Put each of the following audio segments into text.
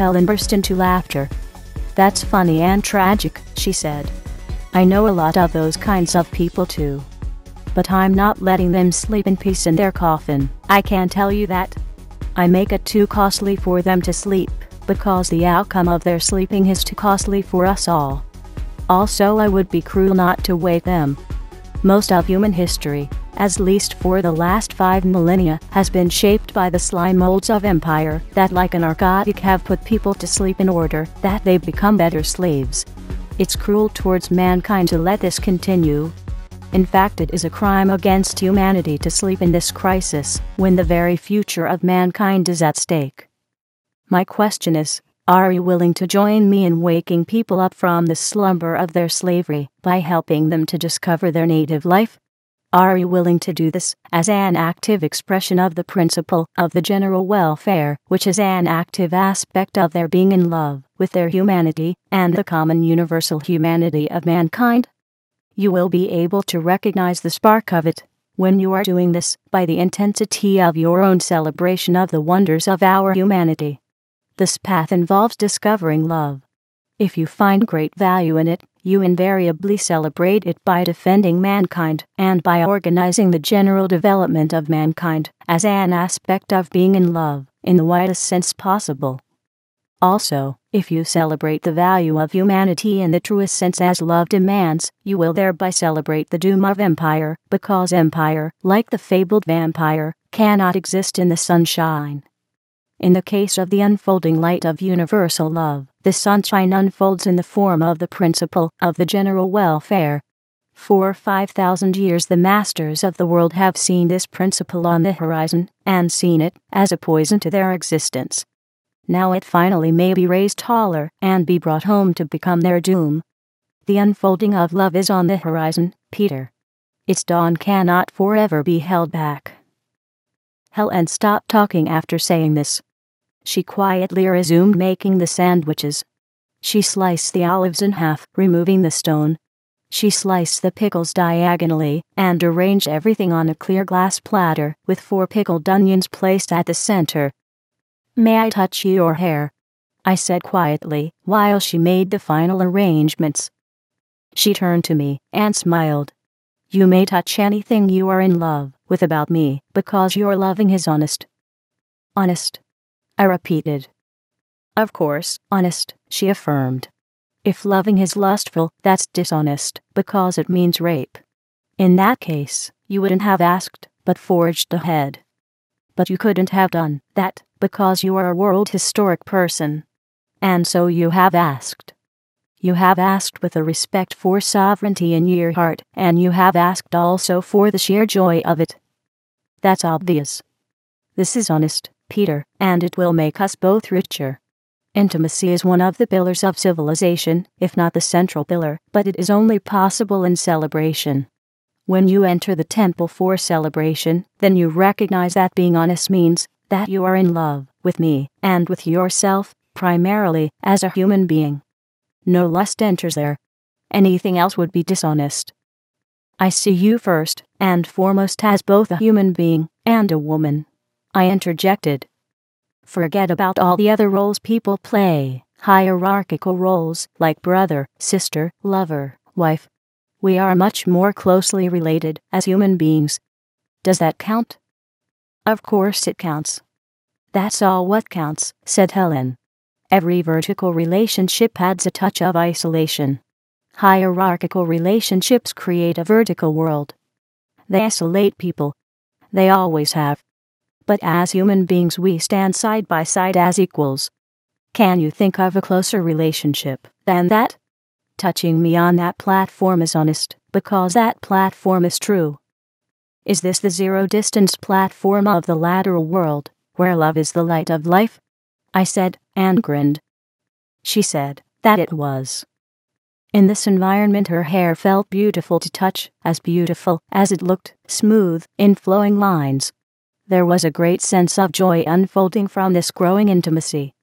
Helen burst into laughter. "That's funny and tragic," she said. "I know a lot of those kinds of people too. But I'm not letting them sleep in peace in their coffin, I can tell you that. I make it too costly for them to sleep, because the outcome of their sleeping is too costly for us all. Also, I would be cruel not to wake them. Most of human history, at least for the last 5 millennia, has been shaped by the slime molds of empire that, like a narcotic, have put people to sleep in order that they become better slaves. It's cruel towards mankind to let this continue. In fact, it is a crime against humanity to sleep in this crisis, when the very future of mankind is at stake. My question is, are you willing to join me in waking people up from the slumber of their slavery by helping them to discover their native life? Are you willing to do this as an active expression of the principle of the general welfare, which is an active aspect of their being in love with their humanity and the common universal humanity of mankind? You will be able to recognize the spark of it when you are doing this by the intensity of your own celebration of the wonders of our humanity. This path involves discovering love. If you find great value in it, you invariably celebrate it by defending mankind and by organizing the general development of mankind as an aspect of being in love, in the widest sense possible. Also, if you celebrate the value of humanity in the truest sense as love demands, you will thereby celebrate the doom of empire, because empire, like the fabled vampire, cannot exist in the sunshine. In the case of the unfolding light of universal love, the sunshine unfolds in the form of the principle of the general welfare. For 5,000 years the masters of the world have seen this principle on the horizon, and seen it as a poison to their existence. Now it finally may be raised taller and be brought home to become their doom. The unfolding of love is on the horizon, Peter. Its dawn cannot forever be held back. Helen stopped talking after saying this. She quietly resumed making the sandwiches. She sliced the olives in half, removing the stone. She sliced the pickles diagonally, and arranged everything on a clear glass platter, with 4 pickled onions placed at the center. "May I touch your hair?" I said quietly, while she made the final arrangements. She turned to me and smiled. "You may touch anything you are in love with about me, because your loving is honest." "Honest?" I repeated. "Of course, honest," she affirmed. "If loving is lustful, that's dishonest, because it means rape. In that case, you wouldn't have asked, but forged ahead. But you couldn't have done that, because you are a world historic person. And so you have asked. You have asked with a respect for sovereignty in your heart, and you have asked also for the sheer joy of it. That's obvious. This is honest, Peter, and it will make us both richer. Intimacy is one of the pillars of civilization, if not the central pillar, but it is only possible in celebration. When you enter the temple for celebration, then you recognize that being honest means that you are in love with me and with yourself, primarily as a human being. No lust enters there. Anything else would be dishonest. I see you first and foremost as both a human being and a woman," I interjected. "Forget about all the other roles people play, hierarchical roles like brother, sister, lover, wife. We are much more closely related as human beings. Does that count?" "Of course it counts." "That's all what counts," said Helen. "Every vertical relationship adds a touch of isolation. Hierarchical relationships create a vertical world. They isolate people. They always have. But as human beings we stand side by side as equals. Can you think of a closer relationship than that? Touching me on that platform is honest, because that platform is true. Is this the zero-distance platform of the lateral world, where love is the light of life?" I said, and grinned. She said that it was. In this environment her hair felt beautiful to touch, as beautiful as it looked, smooth, in flowing lines. There was a great sense of joy unfolding from this growing intimacy.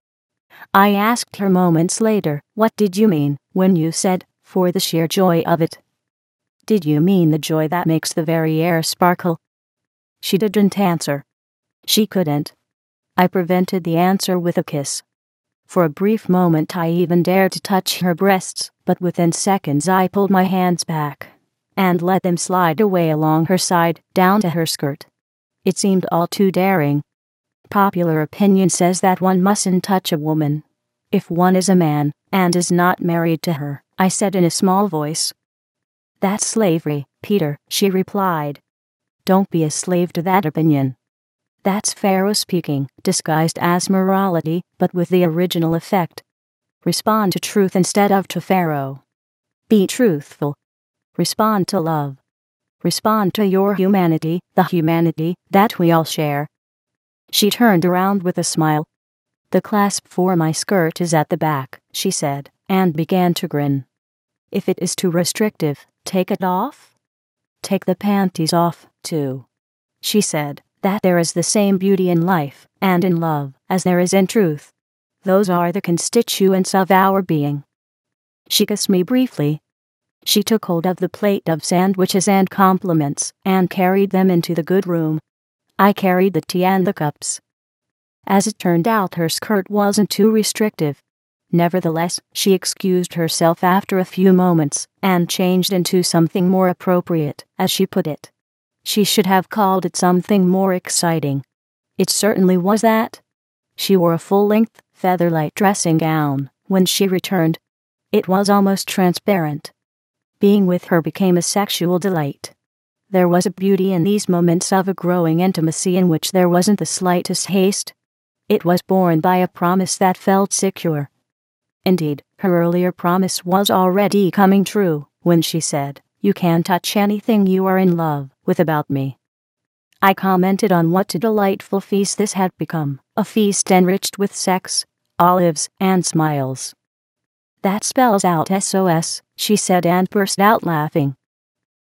I asked her moments later, "What did you mean when you said, 'for the sheer joy of it'? Did you mean the joy that makes the very air sparkle?" She didn't answer. She couldn't. I prevented the answer with a kiss. For a brief moment I even dared to touch her breasts, but within seconds I pulled my hands back and let them slide away along her side, down to her skirt. It seemed all too daring. Popular opinion says that one mustn't touch a woman if one is a man and is not married to her, I said in a small voice. That's slavery, Peter, she replied. Don't be a slave to that opinion. That's Pharaoh speaking, disguised as morality, but with the original effect. Respond to truth instead of to Pharaoh. Be truthful. Respond to love. Respond to your humanity, the humanity that we all share. She turned around with a smile. The clasp for my skirt is at the back, she said, and began to grin. If it is too restrictive, take it off. Take the panties off, too. She said that there is the same beauty in life and in love as there is in truth. Those are the constituents of our being. She kissed me briefly. She took hold of the plate of sandwiches and compliments and carried them into the good room. I carried the tea and the cups. As it turned out, her skirt wasn't too restrictive. Nevertheless, she excused herself after a few moments and changed into something more appropriate, as she put it. She should have called it something more exciting. It certainly was that. She wore a full-length, feather-light dressing gown when she returned. It was almost transparent. Being with her became a sexual delight. There was a beauty in these moments of a growing intimacy in which there wasn't the slightest haste. It was born by a promise that felt secure. Indeed, her earlier promise was already coming true when she said, "You can touch anything you are in love with about me." I commented on what a delightful feast this had become, a feast enriched with sex, olives, and smiles. That spells out SOS, she said and burst out laughing.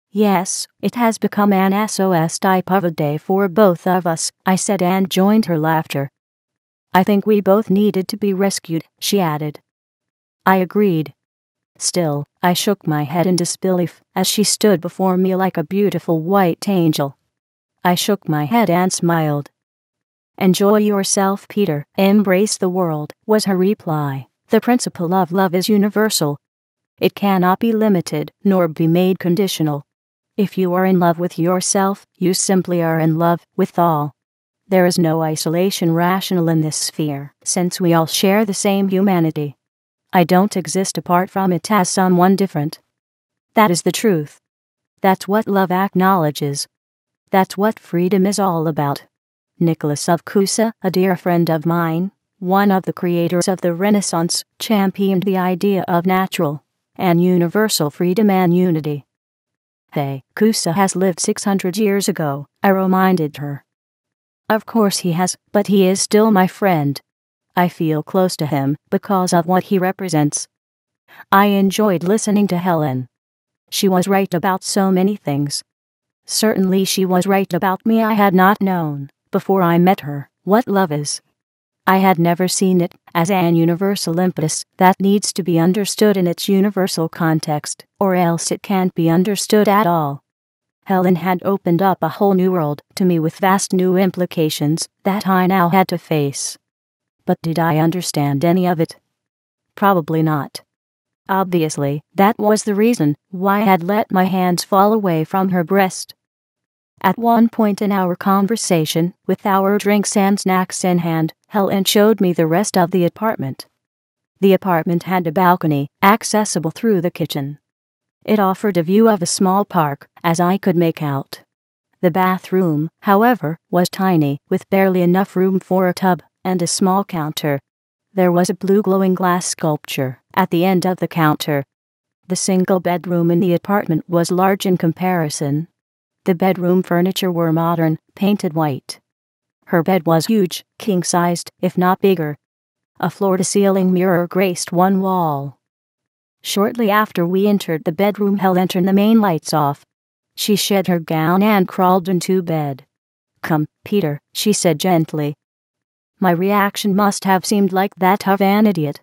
Yes, it has become an SOS type of a day for both of us, I said and joined her laughter. I think we both needed to be rescued, she added. I agreed. Still, I shook my head in disbelief as she stood before me like a beautiful white angel. I shook my head and smiled. Enjoy yourself, Peter, embrace the world, was her reply. The principle of love is universal. It cannot be limited, nor be made conditional. If you are in love with yourself, you simply are in love with all. There is no isolation rational in this sphere, since we all share the same humanity. I don't exist apart from it as someone different. That is the truth. That's what love acknowledges. That's what freedom is all about. Nicholas of Cusa, a dear friend of mine, one of the creators of the Renaissance, championed the idea of natural and universal freedom and unity. Hey, Cusa has lived 600 years ago, I reminded her. Of course he has, but he is still my friend. I feel close to him because of what he represents. I enjoyed listening to Helen. She was right about so many things. Certainly she was right about me. I had not known, before I met her, what love is. I had never seen it as an universal impetus that needs to be understood in its universal context, or else it can't be understood at all. Helen had opened up a whole new world to me with vast new implications that I now had to face. But did I understand any of it? Probably not. Obviously, that was the reason why I had let my hands fall away from her breast. At one point in our conversation, with our drinks and snacks in hand, Helen showed me the rest of the apartment. The apartment had a balcony, accessible through the kitchen. It offered a view of a small park, as I could make out. The bathroom, however, was tiny, with barely enough room for a tub and a small counter. There was a blue glowing glass sculpture at the end of the counter. The single bedroom in the apartment was large in comparison. The bedroom furniture were modern, painted white. Her bed was huge, king-sized, if not bigger. A floor-to-ceiling mirror graced one wall. Shortly after we entered the bedroom, Helen turned the main lights off. She shed her gown and crawled into bed. "Come, Peter," she said gently. My reaction must have seemed like that of an idiot.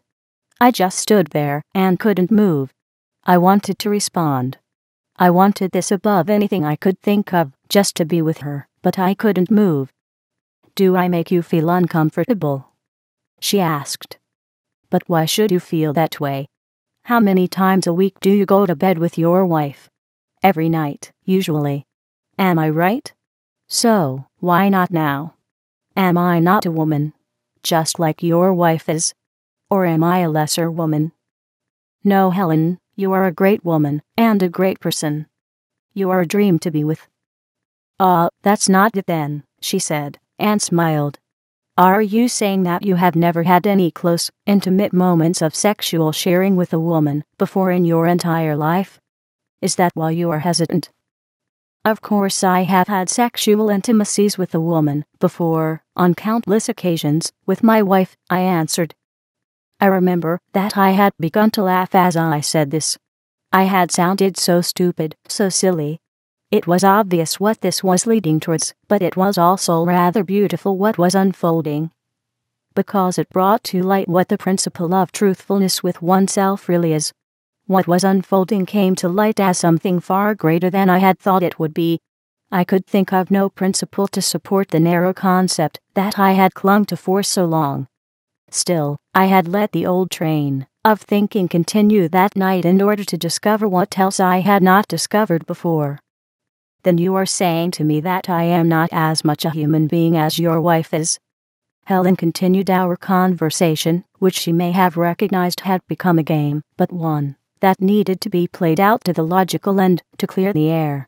I just stood there and couldn't move. I wanted to respond. I wanted this above anything I could think of, just to be with her, but I couldn't move. "Do I make you feel uncomfortable?" she asked. But why should you feel that way? How many times a week do you go to bed with your wife? Every night, usually. Am I right? So, why not now? Am I not a woman? Just like your wife is? Or am I a lesser woman? No, Helen, you are a great woman, and a great person. You are a dream to be with. That's not it then, she said, and smiled. Are you saying that you have never had any close, intimate moments of sexual sharing with a woman before in your entire life? Is that why you are hesitant? Of course I have had sexual intimacies with a woman before, on countless occasions, with my wife, I answered. I remember that I had begun to laugh as I said this. I had sounded so stupid, so silly. It was obvious what this was leading towards, but it was also rather beautiful what was unfolding. Because it brought to light what the principle of truthfulness with oneself really is. What was unfolding came to light as something far greater than I had thought it would be. I could think of no principle to support the narrow concept that I had clung to for so long. Still, I had let the old train of thinking continue that night in order to discover what else I had not discovered before. Then you are saying to me that I am not as much a human being as your wife is? Helen continued our conversation, which she may have recognized had become a game, but one that needed to be played out to the logical end to clear the air.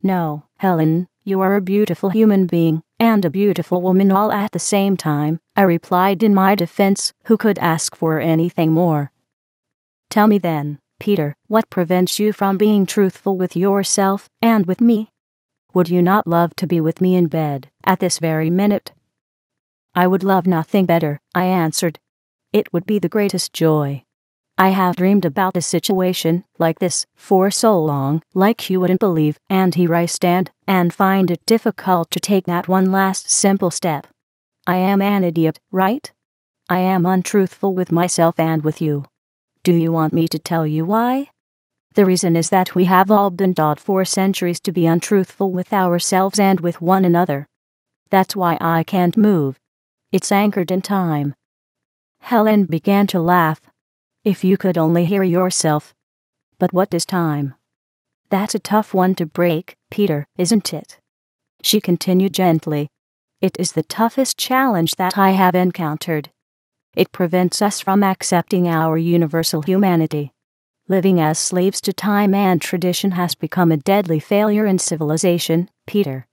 No, Helen, you are a beautiful human being, and a beautiful woman all at the same time, I replied in my defense, who could ask for anything more. Tell me then, Peter, what prevents you from being truthful with yourself and with me? Would you not love to be with me in bed at this very minute? I would love nothing better, I answered. It would be the greatest joy. I have dreamed about a situation like this for so long, like you wouldn't believe, and here I stand and find it difficult to take that one last simple step. I am an idiot, right? I am untruthful with myself and with you. Do you want me to tell you why? The reason is that we have all been taught for centuries to be untruthful with ourselves and with one another. That's why I can't move. It's anchored in time. Helen began to laugh. If you could only hear yourself. But what is time? That's a tough one to break, Peter, isn't it? She continued gently. It is the toughest challenge that I have encountered. It prevents us from accepting our universal humanity. Living as slaves to time and tradition has become a deadly failure in civilization, Peter.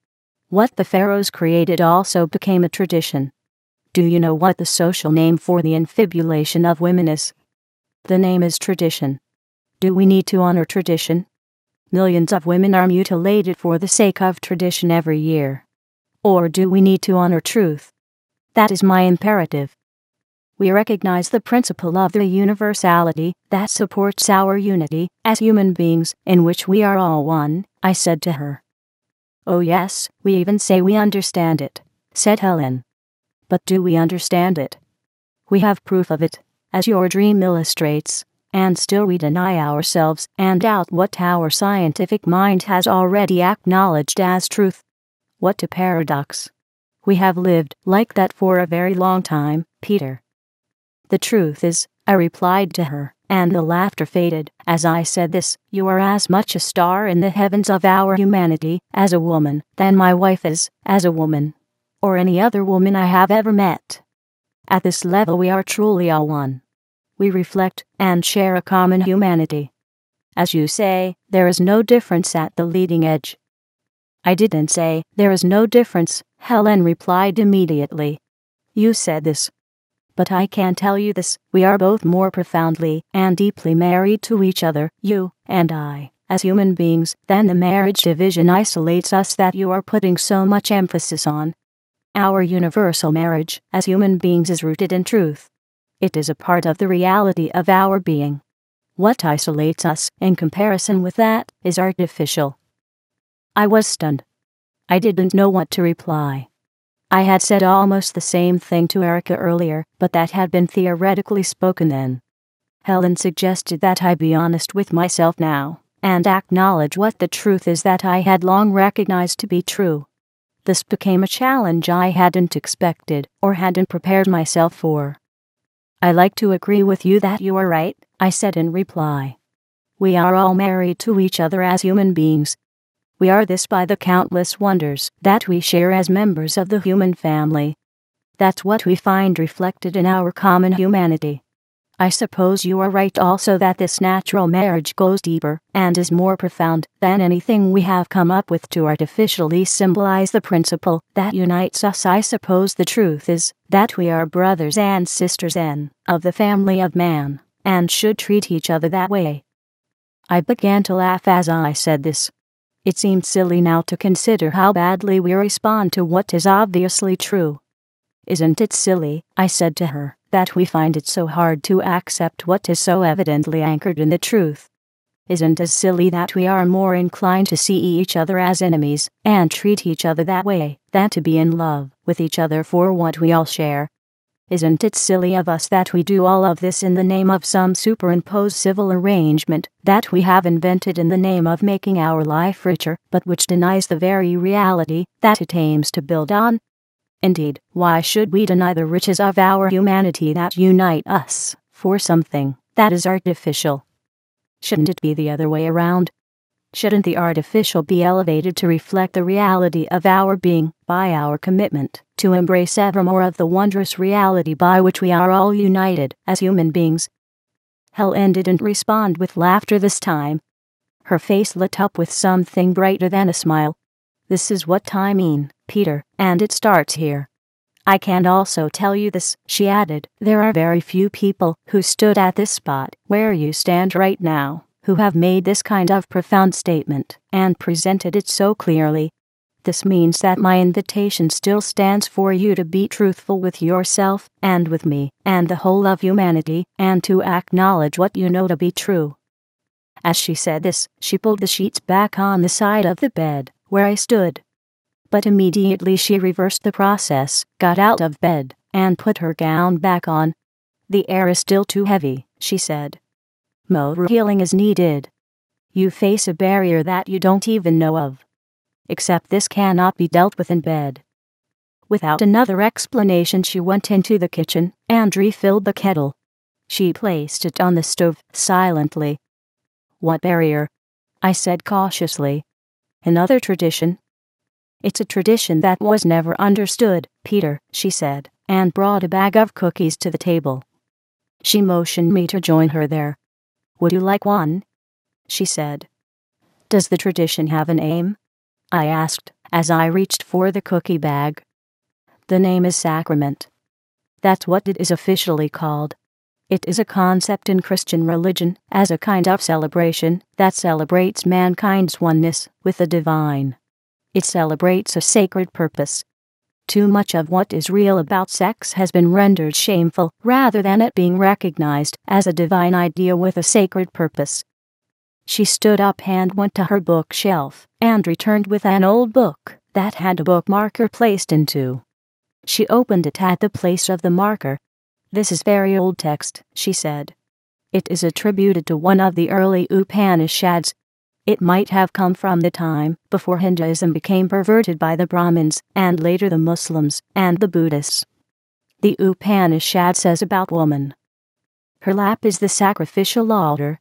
What the pharaohs created also became a tradition. Do you know what the social name for the infibulation of women is? The name is tradition. Do we need to honor tradition? Millions of women are mutilated for the sake of tradition every year. Or do we need to honor truth? That is my imperative. We recognize the principle of the universality that supports our unity as human beings, in which we are all one, I said to her. Oh yes, we even say we understand it, said Helen. But do we understand it? We have proof of it, as your dream illustrates, and still we deny ourselves and doubt what our scientific mind has already acknowledged as truth. What a paradox. We have lived like that for a very long time, Peter. The truth is, I replied to her, and the laughter faded as I said this, you are as much a star in the heavens of our humanity as a woman than my wife is as a woman, or any other woman I have ever met. At this level we are truly all one. We reflect and share a common humanity. As you say, there is no difference at the leading edge. I didn't say there is no difference, Helen replied immediately. You said this. But I can tell you this, we are both more profoundly and deeply married to each other, you and I, as human beings, than the marriage division isolates us that you are putting so much emphasis on. Our universal marriage, as human beings, is rooted in truth. It is a part of the reality of our being. What isolates us, in comparison with that, is artificial. I was stunned. I didn't know what to reply. I had said almost the same thing to Erica earlier, but that had been theoretically spoken then. Helen suggested that I be honest with myself now, and acknowledge what the truth is that I had long recognized to be true. This became a challenge I hadn't expected or hadn't prepared myself for. I like to agree with you that you are right, I said in reply. We are all married to each other as human beings. We are this by the countless wonders that we share as members of the human family. That's what we find reflected in our common humanity. I suppose you are right also that this natural marriage goes deeper and is more profound than anything we have come up with to artificially symbolize the principle that unites us. I suppose the truth is that we are brothers and sisters of the family of man, and should treat each other that way. I began to laugh as I said this. It seemed silly now to consider how badly we respond to what is obviously true. Isn't it silly, I said to her, that we find it so hard to accept what is so evidently anchored in the truth? Isn't it silly that we are more inclined to see each other as enemies and treat each other that way than to be in love with each other for what we all share? Isn't it silly of us that we do all of this in the name of some superimposed civil arrangement that we have invented in the name of making our life richer, but which denies the very reality that it aims to build on? Indeed, why should we deny the riches of our humanity that unite us for something that is artificial? Shouldn't it be the other way around? Shouldn't the artificial be elevated to reflect the reality of our being by our commitment to embrace ever more of the wondrous reality by which we are all united as human beings? Helen didn't respond with laughter this time. Her face lit up with something brighter than a smile. This is what I mean, Peter, and it starts here. I can also tell you this, she added, there are very few people who stood at this spot where you stand right now, who have made this kind of profound statement and presented it so clearly. This means that my invitation still stands for you to be truthful with yourself and with me and the whole of humanity, and to acknowledge what you know to be true. As she said this, she pulled the sheets back on the side of the bed where I stood. But immediately she reversed the process, got out of bed, and put her gown back on. The air is still too heavy, she said. More healing is needed. You face a barrier that you don't even know of. Except this cannot be dealt with in bed. Without another explanation, she went into the kitchen and refilled the kettle. She placed it on the stove silently. What barrier? I said cautiously. Another tradition? It's a tradition that was never understood, Peter, she said, and brought a bag of cookies to the table. She motioned me to join her there. Would you like one? She said. Does the tradition have a name? I asked, as I reached for the cookie bag. The name is Sacrament. That's what it is officially called. It is a concept in Christian religion as a kind of celebration that celebrates mankind's oneness with the divine. It celebrates a sacred purpose. Too much of what is real about sex has been rendered shameful rather than it being recognized as a divine idea with a sacred purpose. She stood up and went to her bookshelf and returned with an old book that had a bookmarker placed into. She opened it at the place of the marker. This is very old text, she said. It is attributed to one of the early Upanishads. It might have come from the time before Hinduism became perverted by the Brahmins and later the Muslims and the Buddhists. The Upanishad says about woman. Her lap is the sacrificial altar.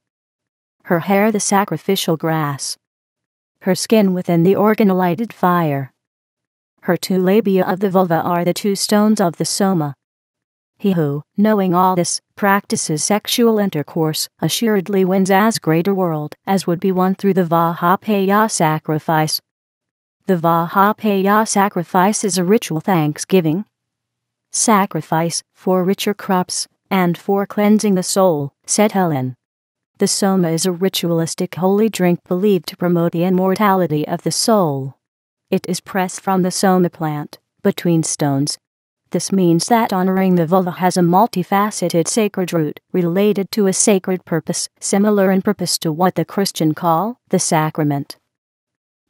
Her hair the sacrificial grass. Her skin within the organ-lighted fire. Her two labia of the vulva are the two stones of the soma. He who, knowing all this, practices sexual intercourse, assuredly wins as great a world as would be won through the Vajapaya sacrifice. The Vajapaya sacrifice is a ritual thanksgiving. Sacrifice for richer crops and for cleansing the soul, said Helen. The soma is a ritualistic holy drink believed to promote the immortality of the soul. It is pressed from the soma plant, between stones. This means that honoring the vulva has a multifaceted sacred root related to a sacred purpose, similar in purpose to what the Christian call the sacrament.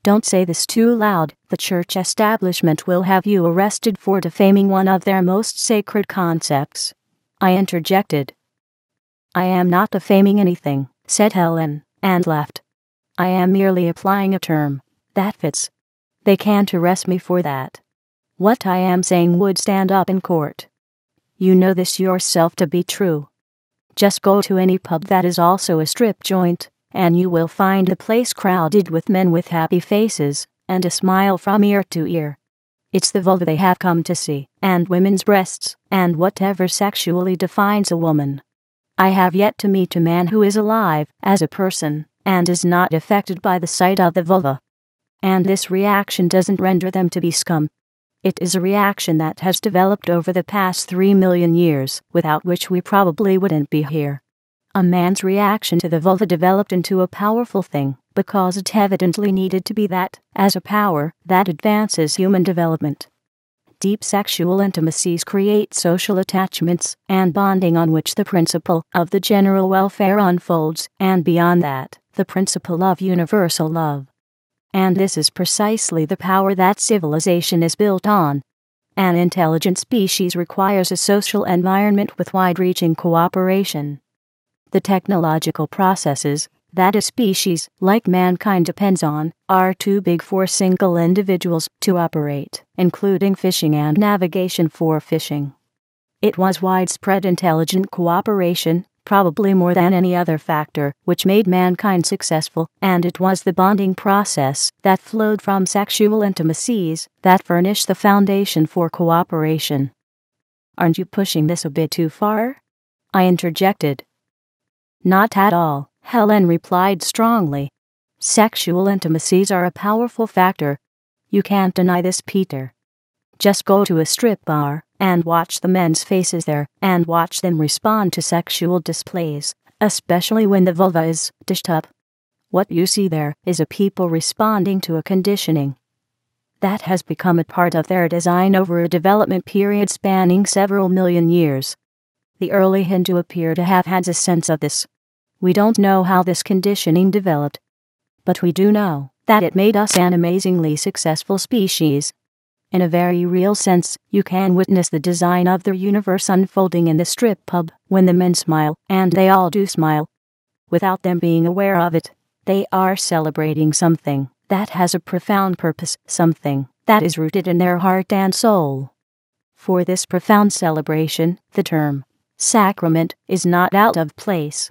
Don't say this too loud, the church establishment will have you arrested for defaming one of their most sacred concepts. I interjected. I am not defaming anything, said Helen, and laughed. I am merely applying a term that fits. They can't arrest me for that. What I am saying would stand up in court. You know this yourself to be true. Just go to any pub that is also a strip joint, and you will find a place crowded with men with happy faces, and a smile from ear to ear. It's the vulva they have come to see, and women's breasts, and whatever sexually defines a woman. I have yet to meet a man who is alive as a person, and is not affected by the sight of the vulva. And this reaction doesn't render them to be scum. It is a reaction that has developed over the past 3 million years, without which we probably wouldn't be here. A man's reaction to the vulva developed into a powerful thing, because it evidently needed to be that, as a power that advances human development. Deep sexual intimacies create social attachments and bonding on which the principle of the general welfare unfolds, and beyond that, the principle of universal love. And this is precisely the power that civilization is built on. An intelligent species requires a social environment with wide-reaching cooperation. The technological processes that a species like mankind depends on are too big for single individuals to operate, including fishing and navigation for fishing. It was widespread intelligent cooperation, probably more than any other factor, which made mankind successful, and it was the bonding process that flowed from sexual intimacies that furnished the foundation for cooperation. Aren't you pushing this a bit too far? I interjected. Not at all, Helen replied strongly. Sexual intimacies are a powerful factor. You can't deny this, Peter. Just go to a strip bar and watch the men's faces there, and watch them respond to sexual displays, especially when the vulva is dished up. What you see there is a people responding to a conditioning that has become a part of their design over a development period spanning several million years. The early Hindu appear to have had a sense of this. We don't know how this conditioning developed, but we do know that it made us an amazingly successful species. In a very real sense, you can witness the design of the universe unfolding in the strip pub when the men smile, and they all do smile. Without them being aware of it, they are celebrating something that has a profound purpose, something that is rooted in their heart and soul. For this profound celebration, the term sacrament is not out of place.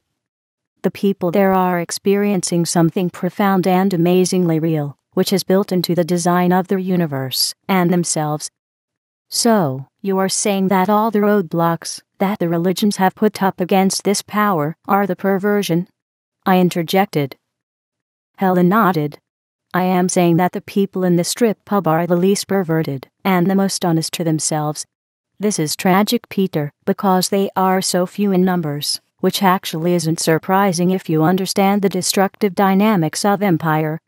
The people there are experiencing something profound and amazingly real, which is built into the design of the universe and themselves. So, you are saying that all the roadblocks that the religions have put up against this power are the perversion? I interjected. Helen nodded. I am saying that the people in the strip pub are the least perverted and the most honest to themselves. This is tragic, Peter, because they are so few in numbers, which actually isn't surprising if you understand the destructive dynamics of empire.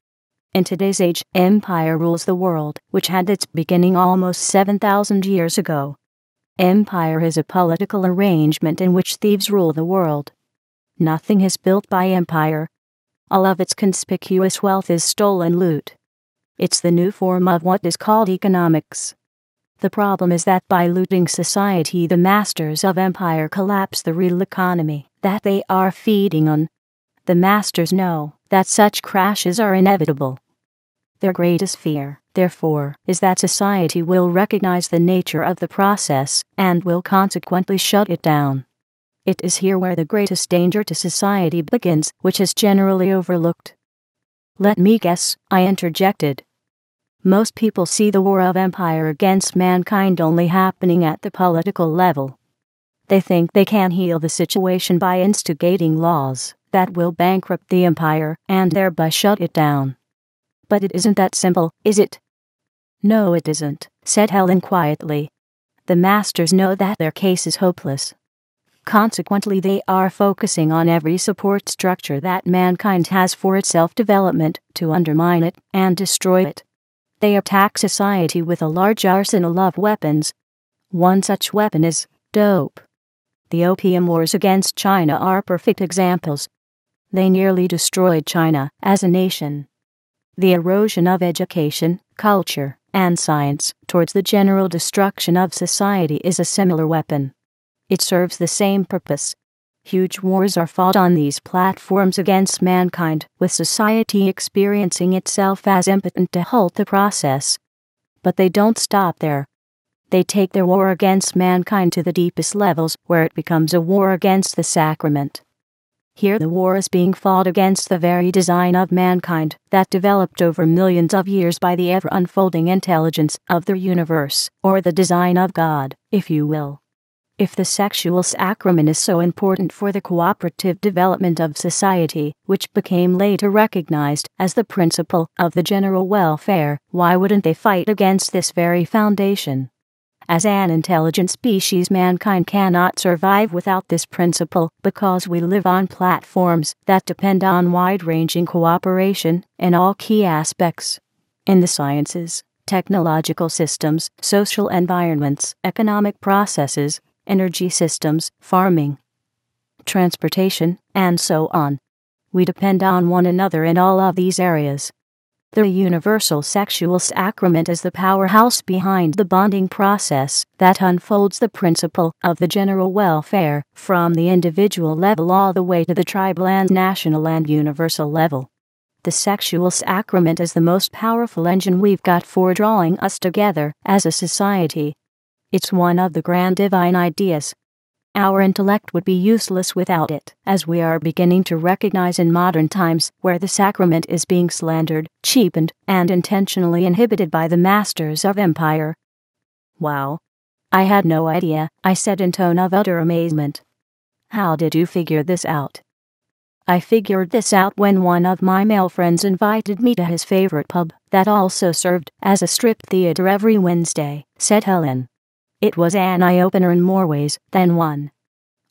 In today's age, empire rules the world, which had its beginning almost 7,000 years ago. Empire is a political arrangement in which thieves rule the world. Nothing is built by empire. All of its conspicuous wealth is stolen loot. It's the new form of what is called economics. The problem is that by looting society, the masters of empire collapse the real economy that they are feeding on. The masters know that such crashes are inevitable. Their greatest fear, therefore, is that society will recognize the nature of the process and will consequently shut it down. It is here where the greatest danger to society begins, which is generally overlooked. Let me guess, I interjected. Most people see the war of empire against mankind only happening at the political level. They think they can heal the situation by instigating laws that will bankrupt the empire and thereby shut it down. But it isn't that simple, is it? No, it isn't, said Helen quietly. The masters know that their case is hopeless. Consequently, they are focusing on every support structure that mankind has for its self-development to undermine it and destroy it. They attack society with a large arsenal of weapons. One such weapon is dope. The opium wars against China are perfect examples. They nearly destroyed China as a nation. The erosion of education, culture, and science towards the general destruction of society is a similar weapon. It serves the same purpose. Huge wars are fought on these platforms against mankind, with society experiencing itself as impotent to halt the process. But they don't stop there. They take their war against mankind to the deepest levels, where it becomes a war against the sacrament. Here the war is being fought against the very design of mankind that developed over millions of years by the ever-unfolding intelligence of the universe, or the design of God, if you will. If the sexual sacrament is so important for the cooperative development of society, which became later recognized as the principle of the general welfare, why wouldn't they fight against this very foundation? As an intelligent species, mankind cannot survive without this principle, because we live on platforms that depend on wide-ranging cooperation in all key aspects. In the sciences, technological systems, social environments, economic processes, energy systems, farming, transportation, and so on. We depend on one another in all of these areas. The universal sexual sacrament is the powerhouse behind the bonding process that unfolds the principle of the general welfare from the individual level all the way to the tribal and national and universal level. The sexual sacrament is the most powerful engine we've got for drawing us together as a society. It's one of the grand divine ideas. Our intellect would be useless without it, as we are beginning to recognize in modern times, where the sacrament is being slandered, cheapened, and intentionally inhibited by the masters of empire. Wow. I had no idea, I said in tone of utter amazement. How did you figure this out? I figured this out when one of my male friends invited me to his favorite pub, that also served as a strip theater every Wednesday, said Helen. It was an eye-opener in more ways than one.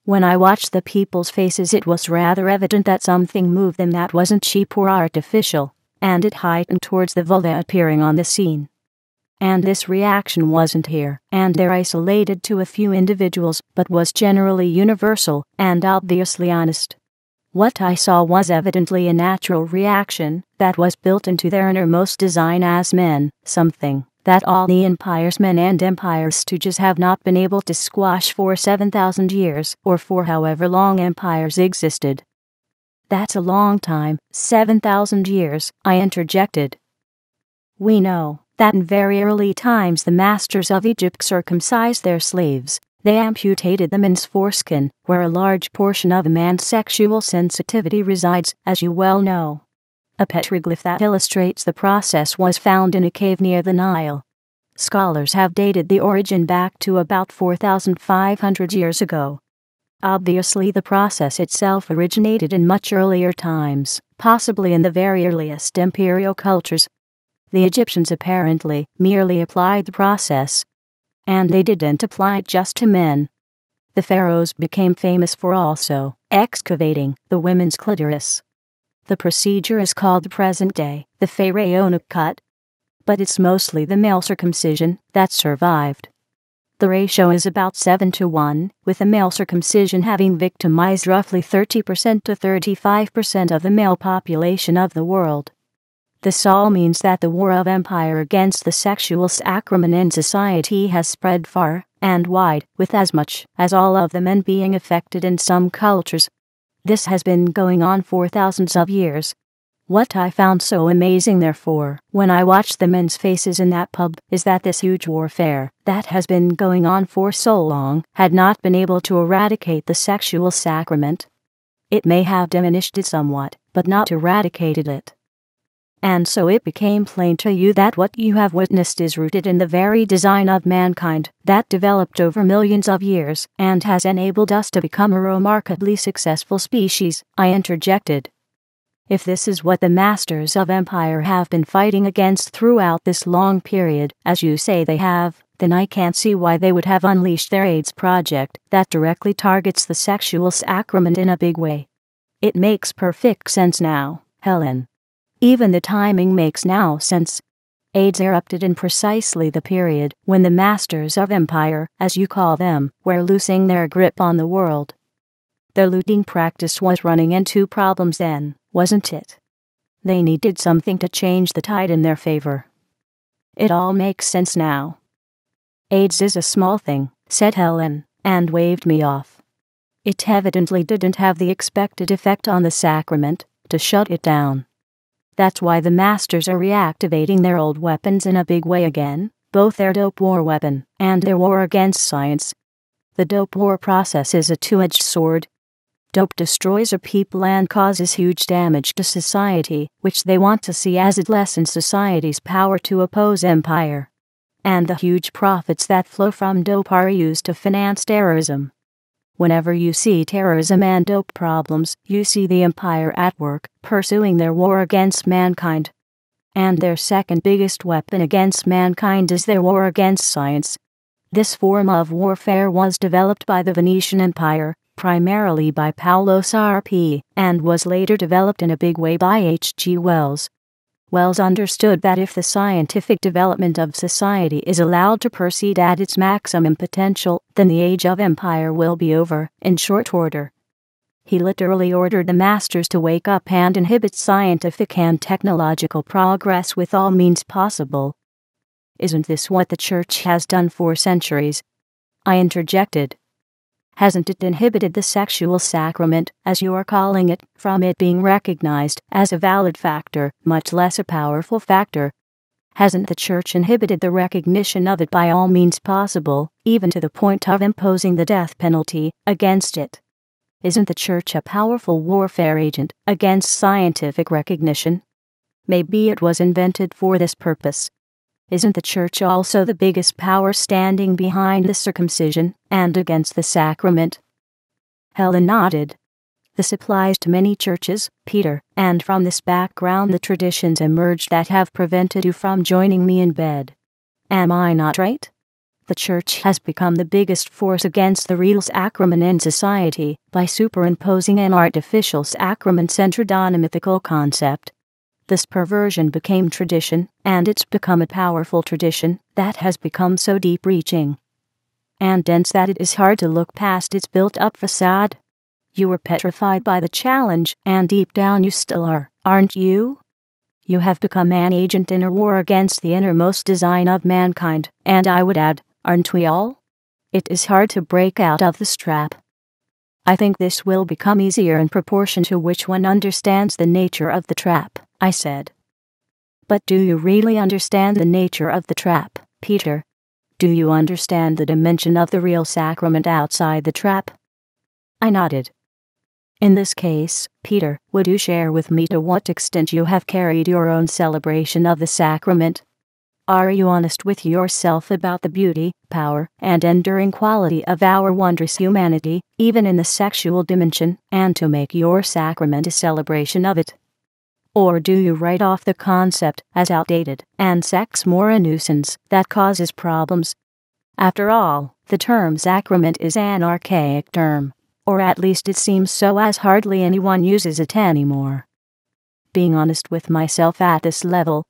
When I watched the people's faces, it was rather evident that something moved them that wasn't cheap or artificial, and it heightened towards the vulva appearing on the scene. And this reaction wasn't here and there isolated to a few individuals, but was generally universal and obviously honest. What I saw was evidently a natural reaction that was built into their innermost design as men, something that all the empire's men and empire stooges have not been able to squash for 7,000 years, or for however long empires existed. That's a long time, 7,000 years, I interjected. We know that in very early times the masters of Egypt circumcised their slaves. They amputated the men's foreskin, where a large portion of a man's sexual sensitivity resides, as you well know. A petroglyph that illustrates the process was found in a cave near the Nile. Scholars have dated the origin back to about 4,500 years ago. Obviously, the process itself originated in much earlier times, possibly in the very earliest imperial cultures. The Egyptians apparently merely applied the process, and they didn't apply it just to men. The pharaohs became famous for also excavating the women's clitoris. The procedure is called the present day the pharaonic cut, but it's mostly the male circumcision that survived. The ratio is about 7-1, with the male circumcision having victimized roughly 30% to 35% of the male population of the world. This all means that the war of empire against the sexual sacrament in society has spread far and wide, with as much as all of the men being affected in some cultures. This has been going on for thousands of years. What I found so amazing, therefore, when I watched the men's faces in that pub, is that this huge warfare that has been going on for so long had not been able to eradicate the sexual sacrament. It may have diminished it somewhat, but not eradicated it. And so it became plain to you that what you have witnessed is rooted in the very design of mankind that developed over millions of years and has enabled us to become a remarkably successful species, I interjected. If this is what the masters of empire have been fighting against throughout this long period, as you say they have, then I can't see why they would have unleashed their AIDS project that directly targets the sexual sacrament in a big way. It makes perfect sense now, Helen. Even the timing makes now sense. AIDS erupted in precisely the period when the masters of empire, as you call them, were losing their grip on the world. The looting practice was running into problems then, wasn't it? They needed something to change the tide in their favor. It all makes sense now. AIDS is a small thing, said Helen, and waved me off. It evidently didn't have the expected effect on the sacrament to shut it down. That's why the masters are reactivating their old weapons in a big way again, both their dope war weapon and their war against science. The dope war process is a two-edged sword. Dope destroys a people and causes huge damage to society, which they want to see as it lessens society's power to oppose empire. And the huge profits that flow from dope are used to finance terrorism. Whenever you see terrorism and dope problems, you see the empire at work, pursuing their war against mankind. And their second biggest weapon against mankind is their war against science. This form of warfare was developed by the Venetian Empire, primarily by Paolo Sarpi, and was later developed in a big way by H.G. Wells. Wells understood that if the scientific development of society is allowed to proceed at its maximum potential, then the age of empire will be over, in short order. He literally ordered the masters to wake up and inhibit scientific and technological progress with all means possible. Isn't this what the Church has done for centuries? I interjected. Hasn't it inhibited the sexual sacrament, as you are calling it, from it being recognized as a valid factor, much less a powerful factor? Hasn't the Church inhibited the recognition of it by all means possible, even to the point of imposing the death penalty against it? Isn't the Church a powerful warfare agent against scientific recognition? Maybe it was invented for this purpose. Isn't the Church also the biggest power standing behind the circumcision and against the sacrament? Helen nodded. This applies to many churches, Peter, and from this background the traditions emerged that have prevented you from joining me in bed. Am I not right? The Church has become the biggest force against the real sacrament in society by superimposing an artificial sacrament centered on a mythical concept. This perversion became tradition, and it's become a powerful tradition that has become so deep-reaching and dense that it is hard to look past its built-up facade. You were petrified by the challenge, and deep down you still are, aren't you? You have become an agent in a war against the innermost design of mankind, and I would add, aren't we all? It is hard to break out of this trap. I think this will become easier in proportion to which one understands the nature of the trap, I said. But do you really understand the nature of the trap, Peter? Do you understand the dimension of the real sacrament outside the trap? I nodded. In this case, Peter, would you share with me to what extent you have carried your own celebration of the sacrament? Are you honest with yourself about the beauty, power, and enduring quality of our wondrous humanity, even in the sexual dimension, and to make your sacrament a celebration of it? Or do you write off the concept as outdated, and sex more a nuisance that causes problems? After all, the term sacrament is an archaic term, or at least it seems so, as hardly anyone uses it anymore. Being honest with myself at this level,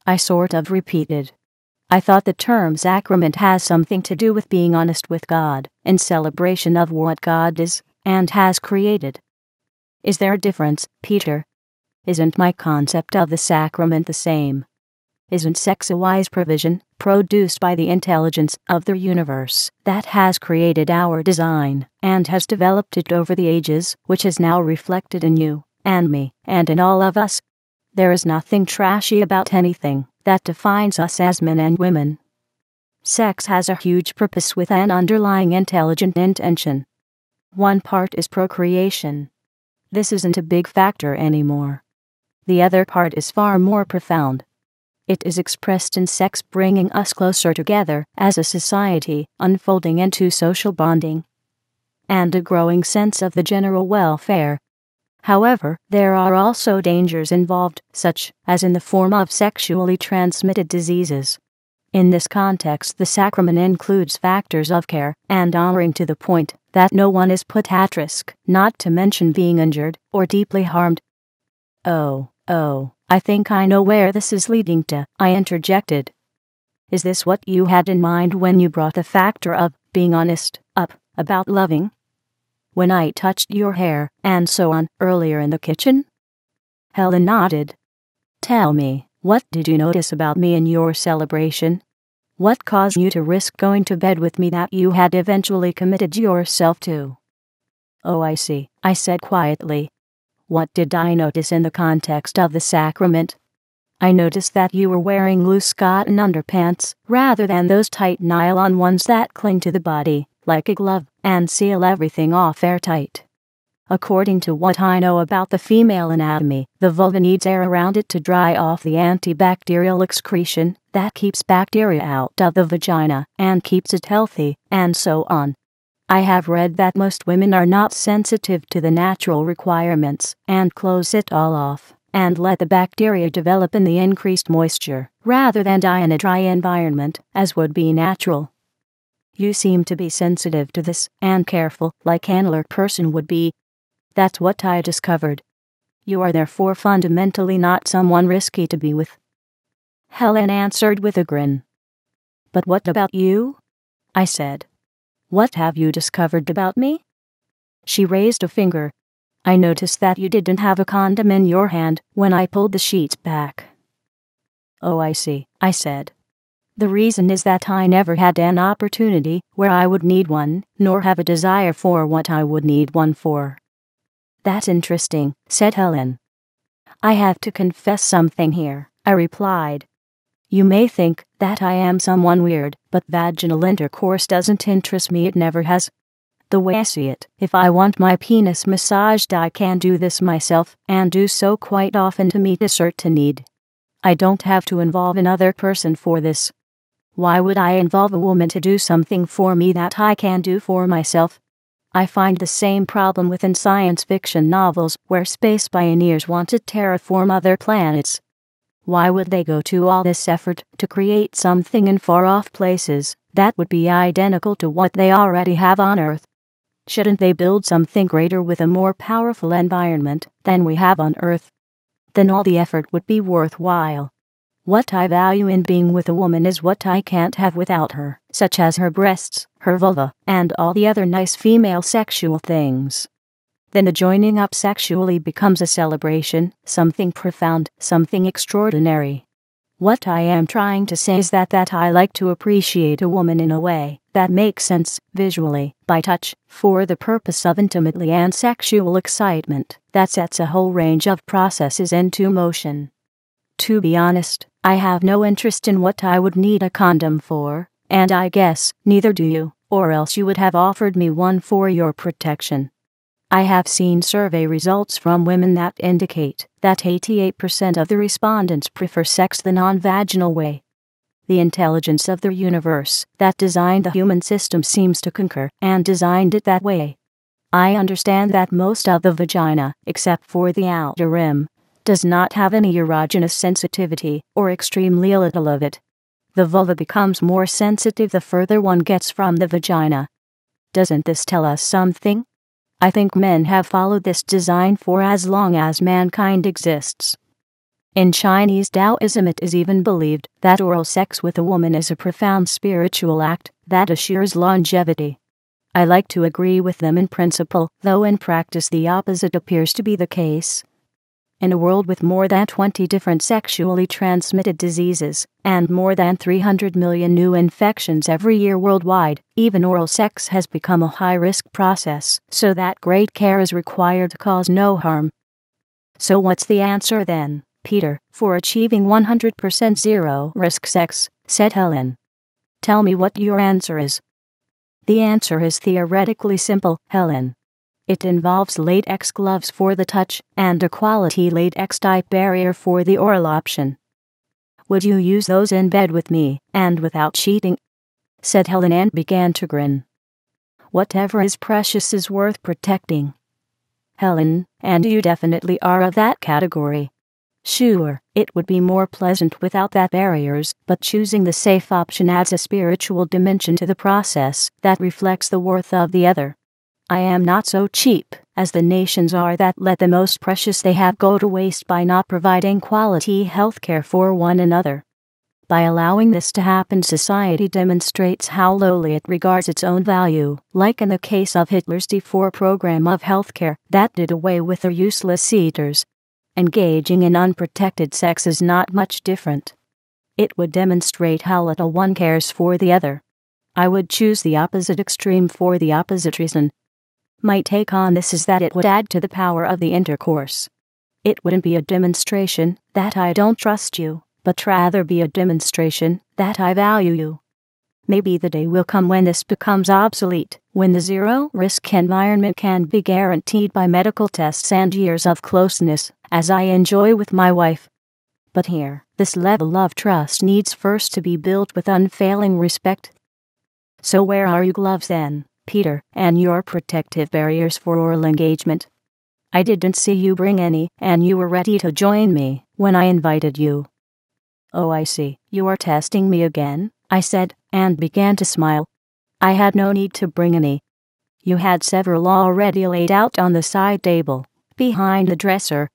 I sort of repeated. I thought the term sacrament has something to do with being honest with God, in celebration of what God is, and has created. Is there a difference, Peter? Isn't my concept of the sacrament the same? Isn't sex a wise provision, produced by the intelligence of the universe, that has created our design, and has developed it over the ages, which is now reflected in you, and me, and in all of us? There is nothing trashy about anything that defines us as men and women. Sex has a huge purpose with an underlying intelligent intention. One part is procreation. This isn't a big factor anymore. The other part is far more profound. It is expressed in sex bringing us closer together as a society, unfolding into social bonding, and a growing sense of the general welfare. However, there are also dangers involved, such as in the form of sexually transmitted diseases. In this context, the sacrament includes factors of care and honoring to the point that no one is put at risk, not to mention being injured or deeply harmed. Oh, I think I know where this is leading to, I interjected. Is this what you had in mind when you brought the factor of being honest up about loving? When I touched your hair, and so on, earlier in the kitchen? Helen nodded. Tell me, what did you notice about me in your celebration? What caused you to risk going to bed with me that you had eventually committed yourself to? Oh, I see, I said quietly. What did I notice in the context of the sacrament? I noticed that you were wearing loose cotton underpants, rather than those tight nylon ones that cling to the body, like a glove, and seal everything off airtight. According to what I know about the female anatomy, the vulva needs air around it to dry off the antibacterial excretion that keeps bacteria out of the vagina and keeps it healthy, and so on. I have read that most women are not sensitive to the natural requirements and close it all off and let the bacteria develop in the increased moisture, rather than die in a dry environment, as would be natural. You seem to be sensitive to this and careful, like an alert person would be. That's what I discovered. You are therefore fundamentally not someone risky to be with. Helen answered with a grin. But what about you? I said. What have you discovered about me? She raised a finger. I noticed that you didn't have a condom in your hand when I pulled the sheets back. Oh, I see, I said. The reason is that I never had an opportunity where I would need one, nor have a desire for what I would need one for. That's interesting, said Helen. I have to confess something here, I replied. You may think that I am someone weird, but vaginal intercourse doesn't interest me, it never has. The way I see it, if I want my penis massaged, I can do this myself, and do so quite often to meet a certain need. I don't have to involve another person for this. Why would I involve a woman to do something for me that I can do for myself? I find the same problem within science fiction novels where space pioneers want to terraform other planets. Why would they go to all this effort to create something in far-off places that would be identical to what they already have on Earth? Shouldn't they build something greater with a more powerful environment than we have on Earth? Then all the effort would be worthwhile. What I value in being with a woman is what I can't have without her, such as her breasts, her vulva, and all the other nice female sexual things. Then the joining up sexually becomes a celebration, something profound, something extraordinary. What I am trying to say is that I like to appreciate a woman in a way that makes sense, visually, by touch, for the purpose of intimately and sexual excitement, that sets a whole range of processes into motion. To be honest, I have no interest in what I would need a condom for, and I guess neither do you, or else you would have offered me one for your protection. I have seen survey results from women that indicate that 88% of the respondents prefer sex the non-vaginal way. The intelligence of the universe that designed the human system seems to concur and designed it that way. I understand that most of the vagina, except for the outer rim, does not have any erogenous sensitivity or extremely little of it. The vulva becomes more sensitive the further one gets from the vagina. Doesn't this tell us something? I think men have followed this design for as long as mankind exists. In Chinese Taoism, it is even believed that oral sex with a woman is a profound spiritual act that assures longevity. I like to agree with them in principle, though in practice the opposite appears to be the case. In a world with more than 20 different sexually transmitted diseases, and more than 300 million new infections every year worldwide, even oral sex has become a high-risk process, so that great care is required to cause no harm. So what's the answer then, Peter, for achieving 100% zero-risk sex, said Helen. Tell me what your answer is. The answer is theoretically simple, Helen. It involves latex gloves for the touch, and a quality latex-type barrier for the oral option. Would you use those in bed with me, and without cheating? Said Helen and began to grin. Whatever is precious is worth protecting. Helen, and you definitely are of that category. Sure, it would be more pleasant without that barriers, but choosing the safe option adds a spiritual dimension to the process that reflects the worth of the other. I am not so cheap as the nations are that let the most precious they have go to waste by not providing quality health care for one another. By allowing this to happen, society demonstrates how lowly it regards its own value, like in the case of Hitler's D4 program of healthcare that did away with the useless eaters. Engaging in unprotected sex is not much different. It would demonstrate how little one cares for the other. I would choose the opposite extreme for the opposite reason. My take on this is that it would add to the power of the intercourse. It wouldn't be a demonstration that I don't trust you, but rather be a demonstration that I value you. Maybe the day will come when this becomes obsolete, when the zero-risk environment can be guaranteed by medical tests and years of closeness, as I enjoy with my wife. But here, this level of trust needs first to be built with unfailing respect. So where are your gloves then, Peter, and your protective barriers for oral engagement? I didn't see you bring any, and you were ready to join me when I invited you. Oh, I see, you are testing me again, I said, and began to smile. I had no need to bring any. You had several already laid out on the side table, behind the dresser.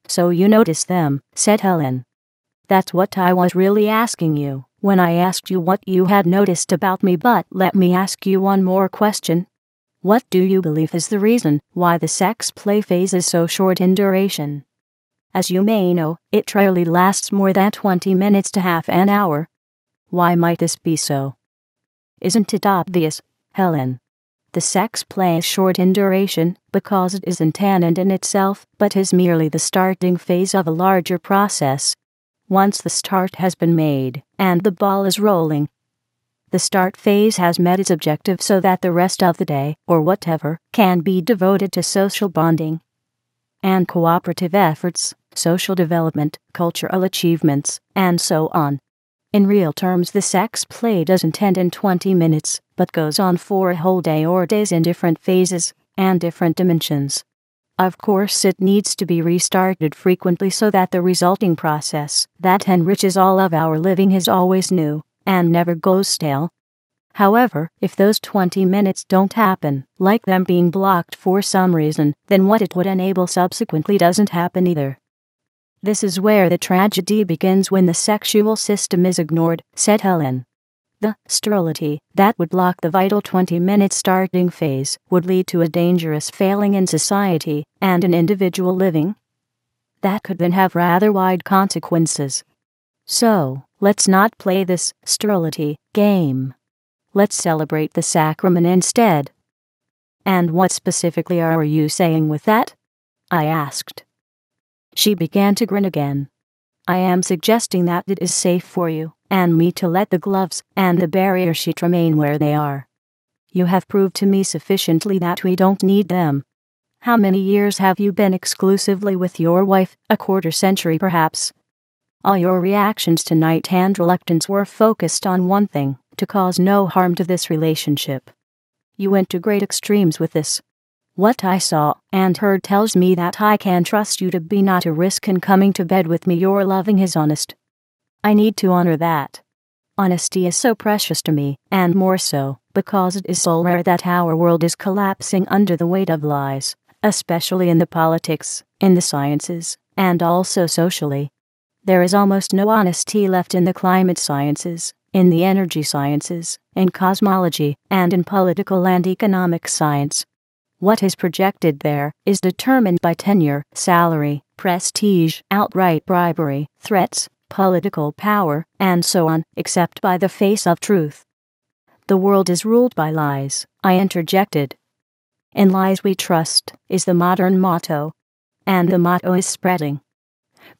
So you noticed them, said Helen. That's what I was really asking you when I asked you what you had noticed about me, but let me ask you one more question. What do you believe is the reason why the sex play phase is so short in duration? As you may know, it rarely lasts more than 20 minutes to half an hour. Why might this be so? Isn't it obvious, Helen? The sex play is short in duration because it isn't an end in itself, but is merely the starting phase of a larger process. Once the start has been made, and the ball is rolling, the start phase has met its objective so that the rest of the day, or whatever, can be devoted to social bonding and cooperative efforts, social development, cultural achievements, and so on. In real terms, the sex play doesn't end in 20 minutes, but goes on for a whole day or days in different phases and different dimensions. Of course, it needs to be restarted frequently so that the resulting process that enriches all of our living is always new and never goes stale. However, if those 20 minutes don't happen, like them being blocked for some reason, then what it would enable subsequently doesn't happen either. This is where the tragedy begins when the sexual system is ignored, said Helen. The sterility that would block the vital 20-minute starting phase would lead to a dangerous failing in society and in individual living. That could then have rather wide consequences. So, let's not play this sterility game. Let's celebrate the sacrament instead. And what specifically are you saying with that? I asked. She began to grin again. I am suggesting that it is safe for you and me to let the gloves and the barrier sheet remain where they are. You have proved to me sufficiently that we don't need them. How many years have you been exclusively with your wife? A quarter century perhaps. All your reactions tonight and reluctance were focused on one thing, to cause no harm to this relationship. You went to great extremes with this. What I saw and heard tells me that I can trust you to be not a risk in coming to bed with me. Your loving is honest. I need to honor that. Honesty is so precious to me, and more so, because it is so rare that our world is collapsing under the weight of lies, especially in the politics, in the sciences, and also socially. There is almost no honesty left in the climate sciences, in the energy sciences, in cosmology, and in political and economic science. What is projected there is determined by tenure, salary, prestige, outright bribery, threats, political power, and so on, except by the face of truth. The world is ruled by lies, I interjected. In lies we trust, is the modern motto. And the motto is spreading.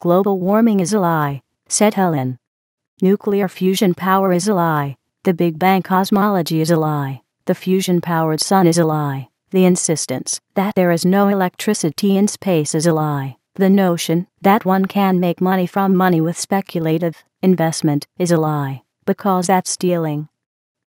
Global warming is a lie, said Helen. Nuclear fusion power is a lie. The Big Bang cosmology is a lie. The fusion-powered sun is a lie. The insistence that there is no electricity in space is a lie. The notion that one can make money from money with speculative investment is a lie, because that's stealing.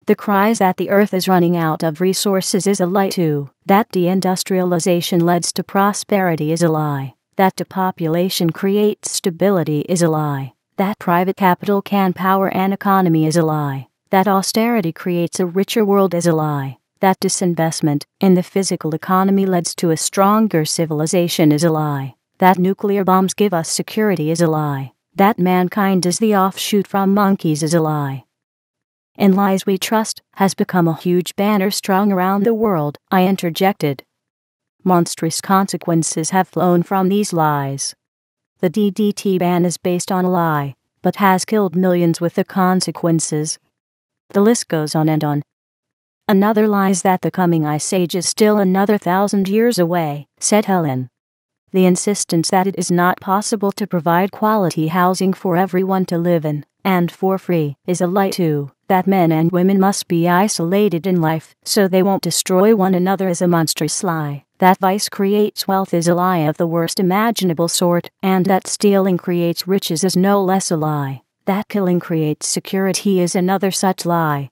The cries that the earth is running out of resources is a lie too. That deindustrialization leads to prosperity is a lie. That depopulation creates stability is a lie. That private capital can power an economy is a lie. That austerity creates a richer world is a lie. That disinvestment in the physical economy leads to a stronger civilization is a lie. That nuclear bombs give us security is a lie. That mankind is the offshoot from monkeys is a lie. In lies we trust has become a huge banner strung around the world, I interjected. Monstrous consequences have flown from these lies. The DDT ban is based on a lie, but has killed millions with the consequences. The list goes on and on. Another lie is that the coming ice age is still another 1,000 years away, said Helen. The insistence that it is not possible to provide quality housing for everyone to live in, and for free, is a lie too. That men and women must be isolated in life so they won't destroy one another is a monstrous lie. That vice creates wealth is a lie of the worst imaginable sort, and that stealing creates riches is no less a lie. That killing creates security is another such lie.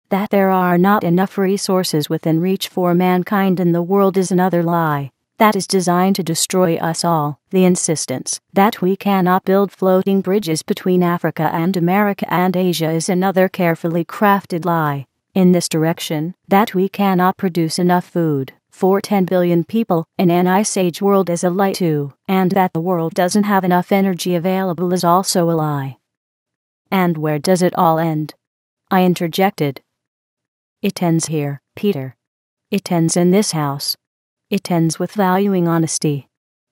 That there are not enough resources within reach for mankind in the world is another lie. That is designed to destroy us all. The insistence that we cannot build floating bridges between Africa and America and Asia is another carefully crafted lie. In this direction, that we cannot produce enough food for 10 billion people in an ice age world is a lie too, and that the world doesn't have enough energy available is also a lie. And where does it all end? I interjected. It ends here, Peter. It ends in this house. It ends with valuing honesty.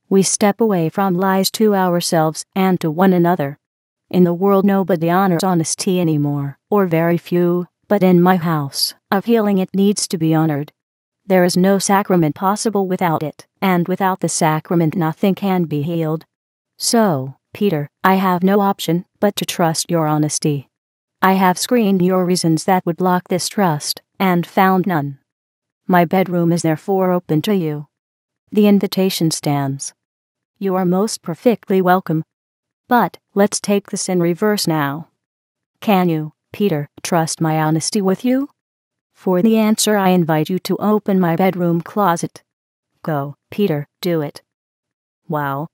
We step away from lies to ourselves and to one another. In the world nobody honors honesty anymore, or very few, but in my house of healing it needs to be honored. There is no sacrament possible without it, and without the sacrament nothing can be healed. So, Peter, I have no option but to trust your honesty. I have screened your reasons that would block this trust, and found none. My bedroom is therefore open to you. The invitation stands. You are most perfectly welcome. But, let's take this in reverse now. Can you, Peter, trust my honesty with you? For the answer I invite you to open my bedroom closet. Go, Peter, do it. Wow.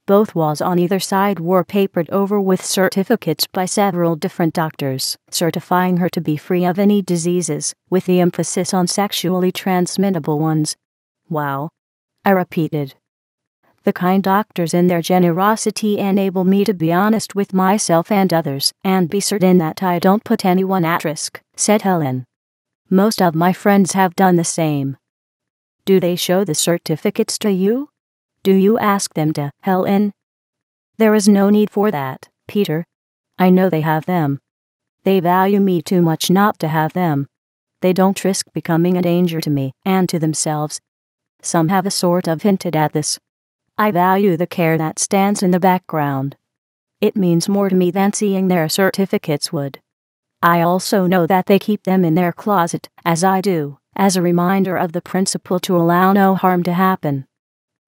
Both walls on either side were papered over with certificates by several different doctors, certifying her to be free of any diseases, with the emphasis on sexually transmittable ones. Wow. I repeated. The kind doctors in their generosity enable me to be honest with myself and others, and be certain that I don't put anyone at risk, said Helen. Most of my friends have done the same. Do they show the certificates to you? Do you ask them to, Helen? There is no need for that, Peter. I know they have them. They value me too much not to have them. They don't risk becoming a danger to me and to themselves. Some have a sort of hinted at this. I value the care that stands in the background. It means more to me than seeing their certificates would. I also know that they keep them in their closet, as I do, as a reminder of the principle to allow no harm to happen.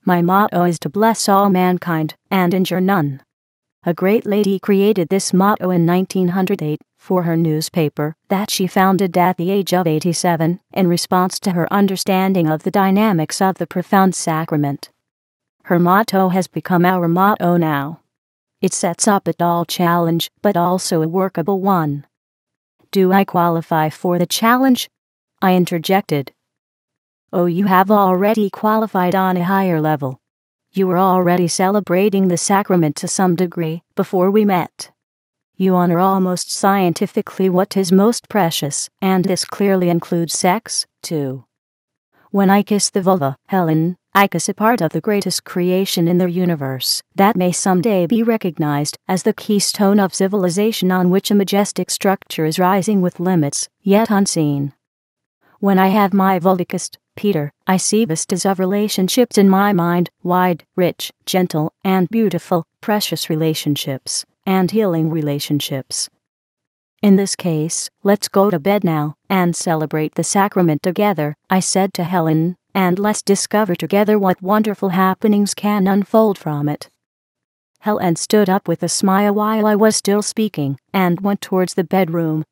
My motto is to bless all mankind, and injure none. A great lady created this motto in 1908 for her newspaper that she founded at the age of 87 in response to her understanding of the dynamics of the profound sacrament. Her motto has become our motto now. It sets up a tall challenge, but also a workable one. Do I qualify for the challenge? I interjected. Oh, you have already qualified on a higher level. You were already celebrating the sacrament to some degree before we met. You honor almost scientifically what is most precious, and this clearly includes sex, too. When I kiss the vulva, Helen, I kiss a part of the greatest creation in the universe that may someday be recognized as the keystone of civilization on which a majestic structure is rising with limits yet unseen. When I have my vulva kissed, Peter, I see vistas of relationships in my mind, wide, rich, gentle, and beautiful, precious relationships, and healing relationships. In this case, let's go to bed now, and celebrate the sacrament together, I said to Helen, and let's discover together what wonderful happenings can unfold from it. Helen stood up with a smile while I was still speaking, and went towards the bedroom.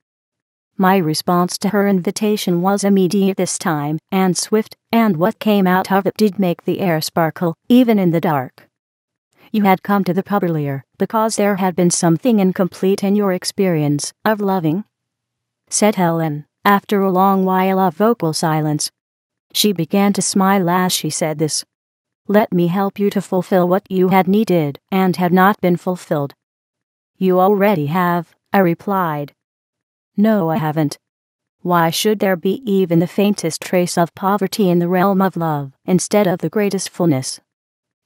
My response to her invitation was immediate this time, and swift, and what came out of it did make the air sparkle, even in the dark. You had come to the pub earlier, because there had been something incomplete in your experience of loving? Said Helen, after a long while of vocal silence. She began to smile as she said this. Let me help you to fulfill what you had needed, and have not been fulfilled. You already have, I replied. No, I haven't. Why should there be even the faintest trace of poverty in the realm of love, instead of the greatest fullness?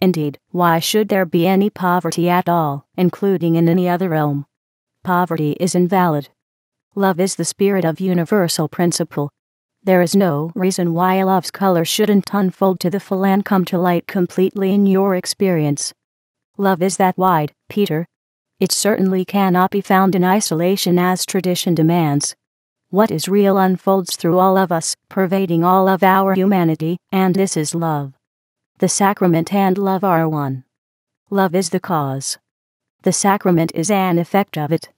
Indeed, why should there be any poverty at all, including in any other realm? Poverty is invalid. Love is the spirit of universal principle. There is no reason why love's color shouldn't unfold to the full and come to light completely in your experience. Love is that wide, Peter. It certainly cannot be found in isolation as tradition demands. What is real unfolds through all of us, pervading all of our humanity, and this is love. The sacrament and love are one. Love is the cause. The sacrament is an effect of it.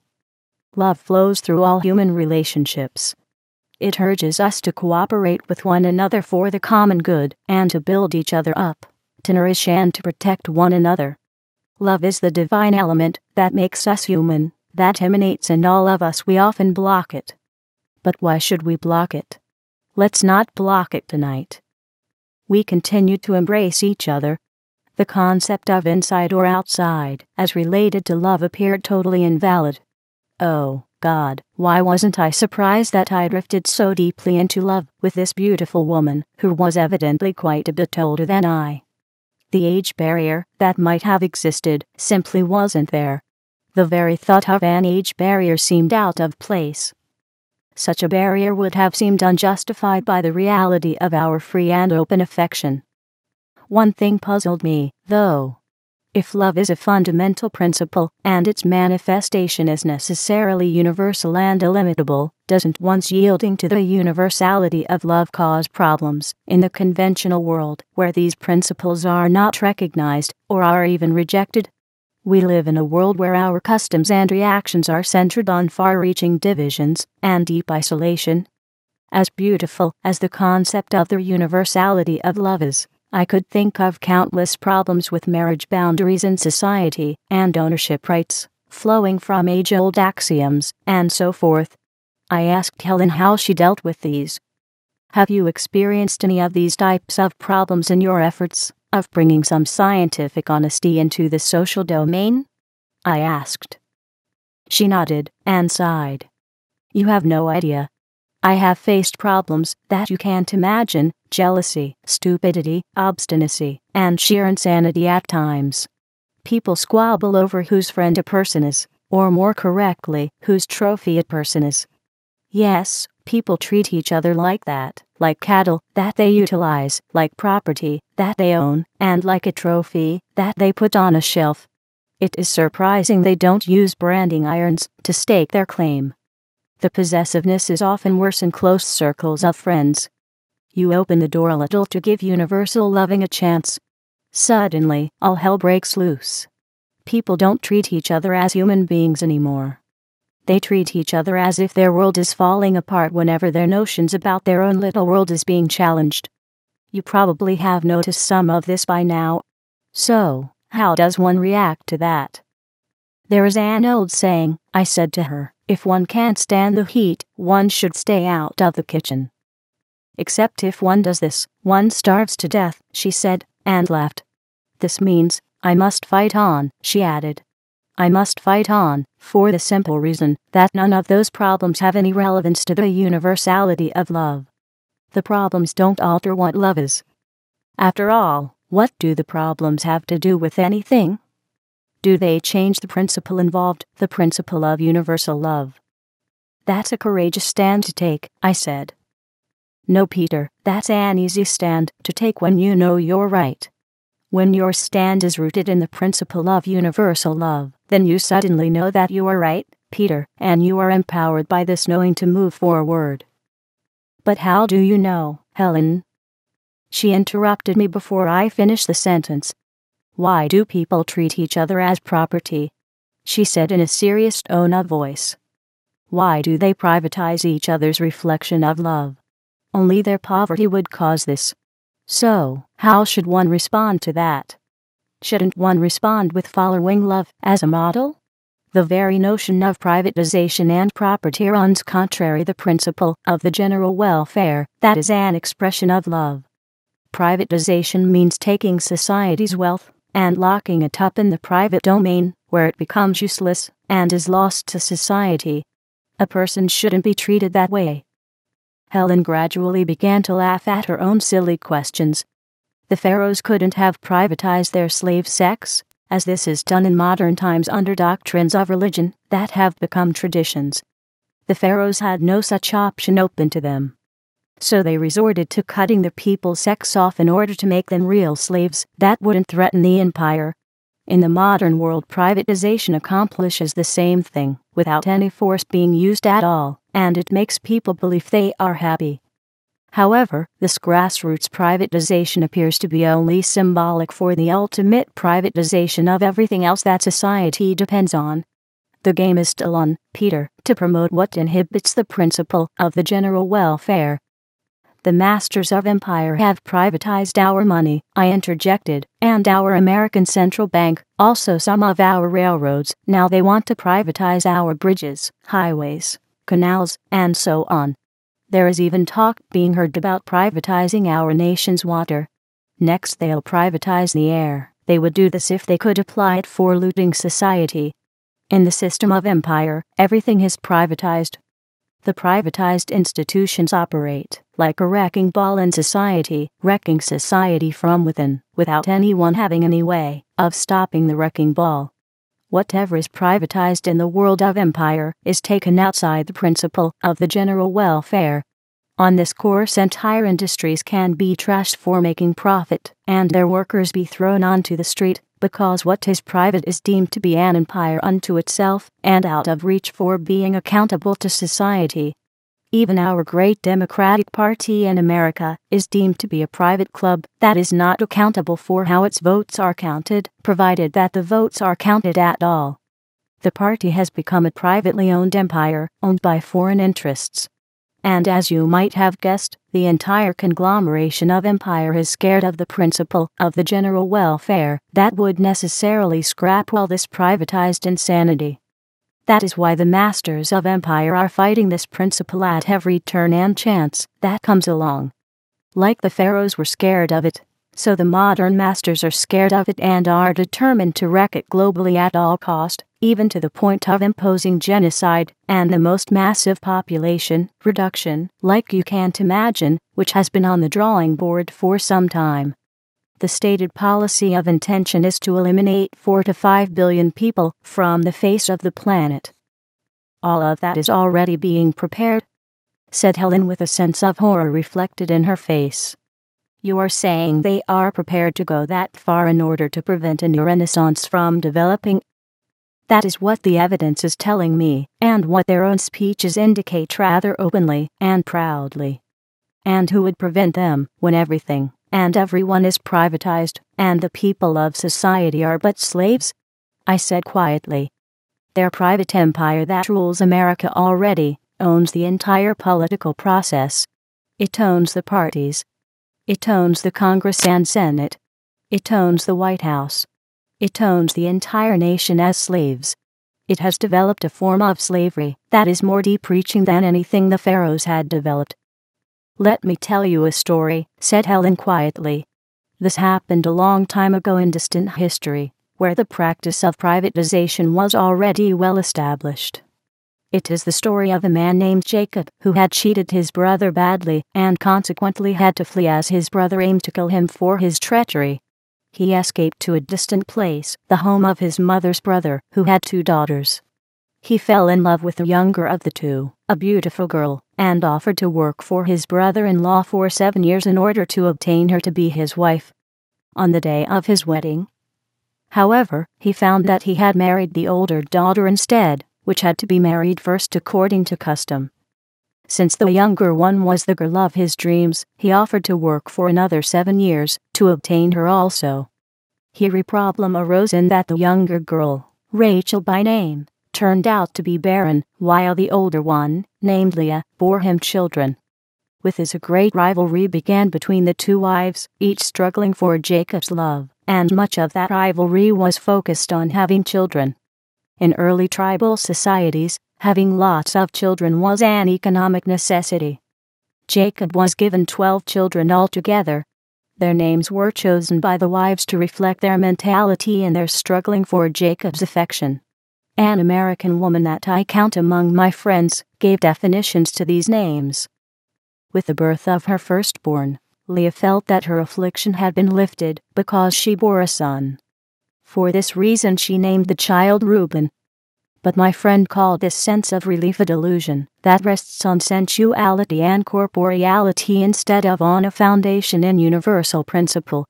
Love flows through all human relationships. It urges us to cooperate with one another for the common good, and to build each other up, to nourish and to protect one another. Love is the divine element that makes us human, that emanates in all of us. We often block it. But why should we block it? Let's not block it tonight. We continue to embrace each other. The concept of inside or outside, as related to love, appeared totally invalid. Oh, God, why wasn't I surprised that I drifted so deeply into love with this beautiful woman, who was evidently quite a bit older than I? The age barrier that might have existed simply wasn't there. The very thought of an age barrier seemed out of place. Such a barrier would have seemed unjustified by the reality of our free and open affection. One thing puzzled me, though. If love is a fundamental principle, and its manifestation is necessarily universal and illimitable, doesn't one's yielding to the universality of love cause problems in the conventional world, where these principles are not recognized, or are even rejected? We live in a world where our customs and reactions are centered on far-reaching divisions and deep isolation. As beautiful as the concept of the universality of love is, I could think of countless problems with marriage boundaries in society, and ownership rights, flowing from age-old axioms, and so forth. I asked Helen how she dealt with these. Have you experienced any of these types of problems in your efforts of bringing some scientific honesty into the social domain? I asked. She nodded and sighed. You have no idea. I have faced problems that you can't imagine: jealousy, stupidity, obstinacy, and sheer insanity at times. People squabble over whose friend a person is, or more correctly, whose trophy a person is. Yes, people treat each other like that, like cattle that they utilize, like property that they own, and like a trophy that they put on a shelf. It is surprising they don't use branding irons to stake their claim. The possessiveness is often worse in close circles of friends. You open the door a little to give universal loving a chance. Suddenly, all hell breaks loose. People don't treat each other as human beings anymore. They treat each other as if their world is falling apart whenever their notions about their own little world is being challenged. You probably have noticed some of this by now. So, how does one react to that? There is an old saying, I said to her, if one can't stand the heat, one should stay out of the kitchen. Except if one does this, one starves to death, she said, and laughed. This means, I must fight on, she added. I must fight on, for the simple reason that none of those problems have any relevance to the universality of love. The problems don't alter what love is. After all, what do the problems have to do with anything? Do they change the principle involved, the principle of universal love? That's a courageous stand to take, I said. No, Peter, that's an easy stand to take when you know you're right. When your stand is rooted in the principle of universal love, then you suddenly know that you are right, Peter, and you are empowered by this knowing to move forward. But how do you know, Helen? She interrupted me before I finished the sentence. Why do people treat each other as property? She said in a serious tone of voice. Why do they privatize each other's reflection of love? Only their poverty would cause this. So, how should one respond to that? Shouldn't one respond with following love as a model? The very notion of privatization and property runs contrary to the principle of the general welfare that is an expression of love. Privatization means taking society's wealth and locking it up in the private domain, where it becomes useless and is lost to society. A person shouldn't be treated that way. Helen gradually began to laugh at her own silly questions. The pharaohs couldn't have privatized their slave sex, as this is done in modern times under doctrines of religion that have become traditions. The pharaohs had no such option open to them. So they resorted to cutting the people's sex off in order to make them real slaves that wouldn't threaten the empire. In the modern world, privatization accomplishes the same thing without any force being used at all, and it makes people believe they are happy. However, this grassroots privatization appears to be only symbolic for the ultimate privatization of everything else that society depends on. The game is still on, Peter, to promote what inhibits the principle of the general welfare. The masters of empire have privatized our money, I interjected, and our American central bank, also some of our railroads. Now they want to privatize our bridges, highways, canals, and so on. There is even talk being heard about privatizing our nation's water. Next they'll privatize the air. They would do this if they could apply it for looting society. In the system of empire, everything is privatized. The privatized institutions operate like a wrecking ball in society, wrecking society from within, without anyone having any way of stopping the wrecking ball. Whatever is privatized in the world of empire is taken outside the principle of the general welfare. On this course, entire industries can be trashed for making profit, and their workers be thrown onto the street, because what is private is deemed to be an empire unto itself, and out of reach for being accountable to society. Even our great Democratic Party in America is deemed to be a private club that is not accountable for how its votes are counted, provided that the votes are counted at all. The party has become a privately owned empire, owned by foreign interests. And as you might have guessed, the entire conglomeration of empire is scared of the principle of the general welfare that would necessarily scrap all this privatized insanity. That is why the masters of empire are fighting this principle at every turn and chance that comes along. Like the pharaohs were scared of it, so the modern masters are scared of it and are determined to wreck it globally at all cost, even to the point of imposing genocide and the most massive population reduction, like you can't imagine, which has been on the drawing board for some time. The stated policy of intention is to eliminate 4 to 5 billion people from the face of the planet. All of that is already being prepared, said Helen with a sense of horror reflected in her face. You are saying they are prepared to go that far in order to prevent a new renaissance from developing? That is what the evidence is telling me, and what their own speeches indicate rather openly and proudly. And who would prevent them when everything and everyone is privatized, and the people of society are but slaves? I said quietly. Their private empire that rules America already owns the entire political process. It owns the parties. It owns the Congress and Senate. It owns the White House. It owns the entire nation as slaves. It has developed a form of slavery that is more deep-reaching than anything the pharaohs had developed. Let me tell you a story, said Helen quietly. This happened a long time ago in distant history, where the practice of privatization was already well established. It is the story of a man named Jacob who had cheated his brother badly and consequently had to flee as his brother aimed to kill him for his treachery. He escaped to a distant place, the home of his mother's brother, who had 2 daughters. He fell in love with the younger of the 2, a beautiful girl, and offered to work for his brother-in-law for 7 years in order to obtain her to be his wife. On the day of his wedding, however, he found that he had married the older daughter instead, which had to be married first according to custom. Since the younger one was the girl of his dreams, he offered to work for another 7 years to obtain her also. Here a problem arose in that the younger girl, Rachel by name, turned out to be barren, while the older one, named Leah, bore him children. With this a great rivalry began between the 2 wives, each struggling for Jacob's love, and much of that rivalry was focused on having children. In early tribal societies, having lots of children was an economic necessity. Jacob was given 12 children altogether. Their names were chosen by the wives to reflect their mentality in their struggling for Jacob's affection. An American woman that I count among my friends gave definitions to these names. With the birth of her firstborn, Leah felt that her affliction had been lifted because she bore a son. For this reason she named the child Reuben. But my friend called this sense of relief a delusion that rests on sensuality and corporeality instead of on a foundation in universal principle.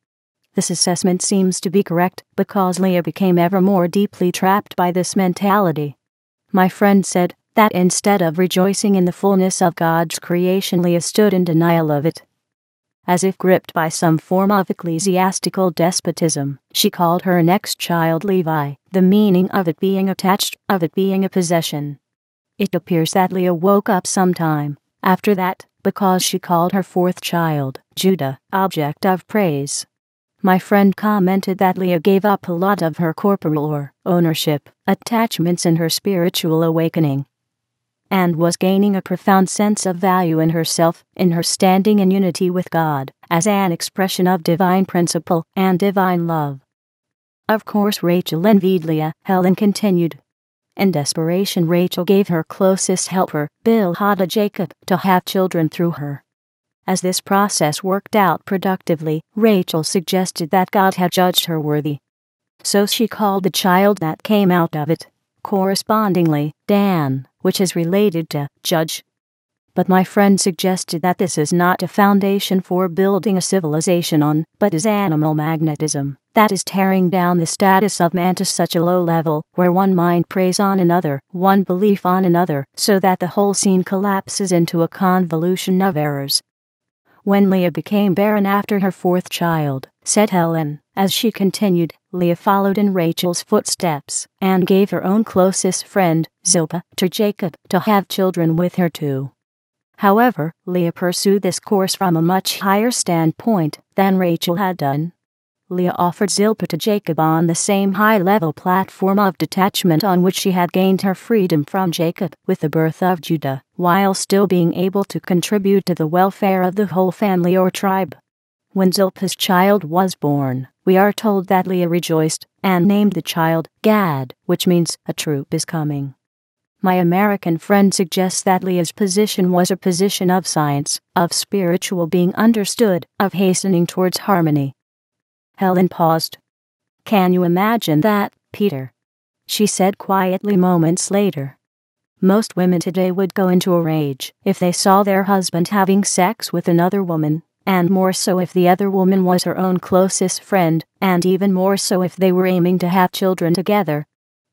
This assessment seems to be correct because Leah became ever more deeply trapped by this mentality. My friend said that instead of rejoicing in the fullness of God's creation, Leah stood in denial of it. As if gripped by some form of ecclesiastical despotism, she called her next child Levi, the meaning of it being attached, of it being a possession. It appears that Leah woke up sometime after that, because she called her fourth child, Judah, object of praise. My friend commented that Leah gave up a lot of her corporal or ownership attachments in her spiritual awakening, and was gaining a profound sense of value in herself, in her standing in unity with God, as an expression of divine principle and divine love. Of course Rachel envied Leah, Helen continued. In desperation Rachel gave her closest helper, Bilhah, Jacob, to have children through her. As this process worked out productively, Rachel suggested that God had judged her worthy. So she called the child that came out of it, correspondingly, Dan, which is related to judge. But my friend suggested that this is not a foundation for building a civilization on, but is animal magnetism, that is tearing down the status of man to such a low level, where one mind preys on another, one belief on another, so that the whole scene collapses into a convolution of errors. When Leah became barren after her fourth child, said Helen, as she continued, Leah followed in Rachel's footsteps, and gave her own closest friend, Zilpah, to Jacob, to have children with her too. However, Leah pursued this course from a much higher standpoint than Rachel had done. Leah offered Zilpah to Jacob on the same high-level platform of detachment on which she had gained her freedom from Jacob with the birth of Judah, while still being able to contribute to the welfare of the whole family or tribe. When Zilpah's child was born, we are told that Leah rejoiced and named the child Gad, which means a troop is coming. My American friend suggests that Leah's position was a position of science, of spiritual being understood, of hastening towards harmony. Helen paused. "Can you imagine that, Peter?" she said quietly moments later. Most women today would go into a rage if they saw their husband having sex with another woman, and more so if the other woman was her own closest friend, and even more so if they were aiming to have children together.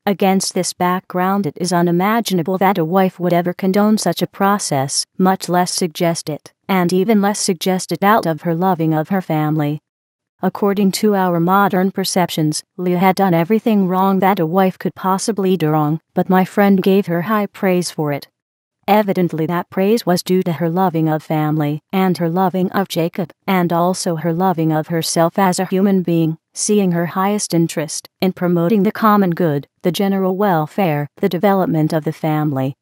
Against this background, it is unimaginable that a wife would ever condone such a process, much less suggest it, and even less suggest it out of her loving of her family. According to our modern perceptions, Leah had done everything wrong that a wife could possibly do wrong, but my friend gave her high praise for it. Evidently that praise was due to her loving of family, and her loving of Jacob, and also her loving of herself as a human being, seeing her highest interest in promoting the common good, the general welfare, the development of the family.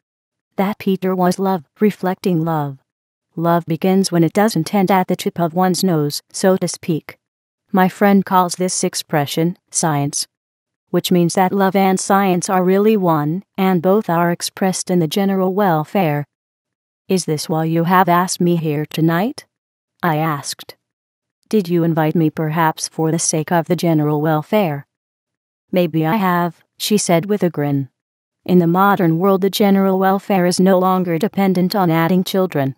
That, Peter, was love, reflecting love. Love begins when it doesn't end at the tip of one's nose, so to speak. My friend calls this expression science, which means that love and science are really one, and both are expressed in the general welfare. "Is this why you have asked me here tonight?" I asked. "Did you invite me perhaps for the sake of the general welfare?" "Maybe I have," she said with a grin. "In the modern world, the general welfare is no longer dependent on adding children.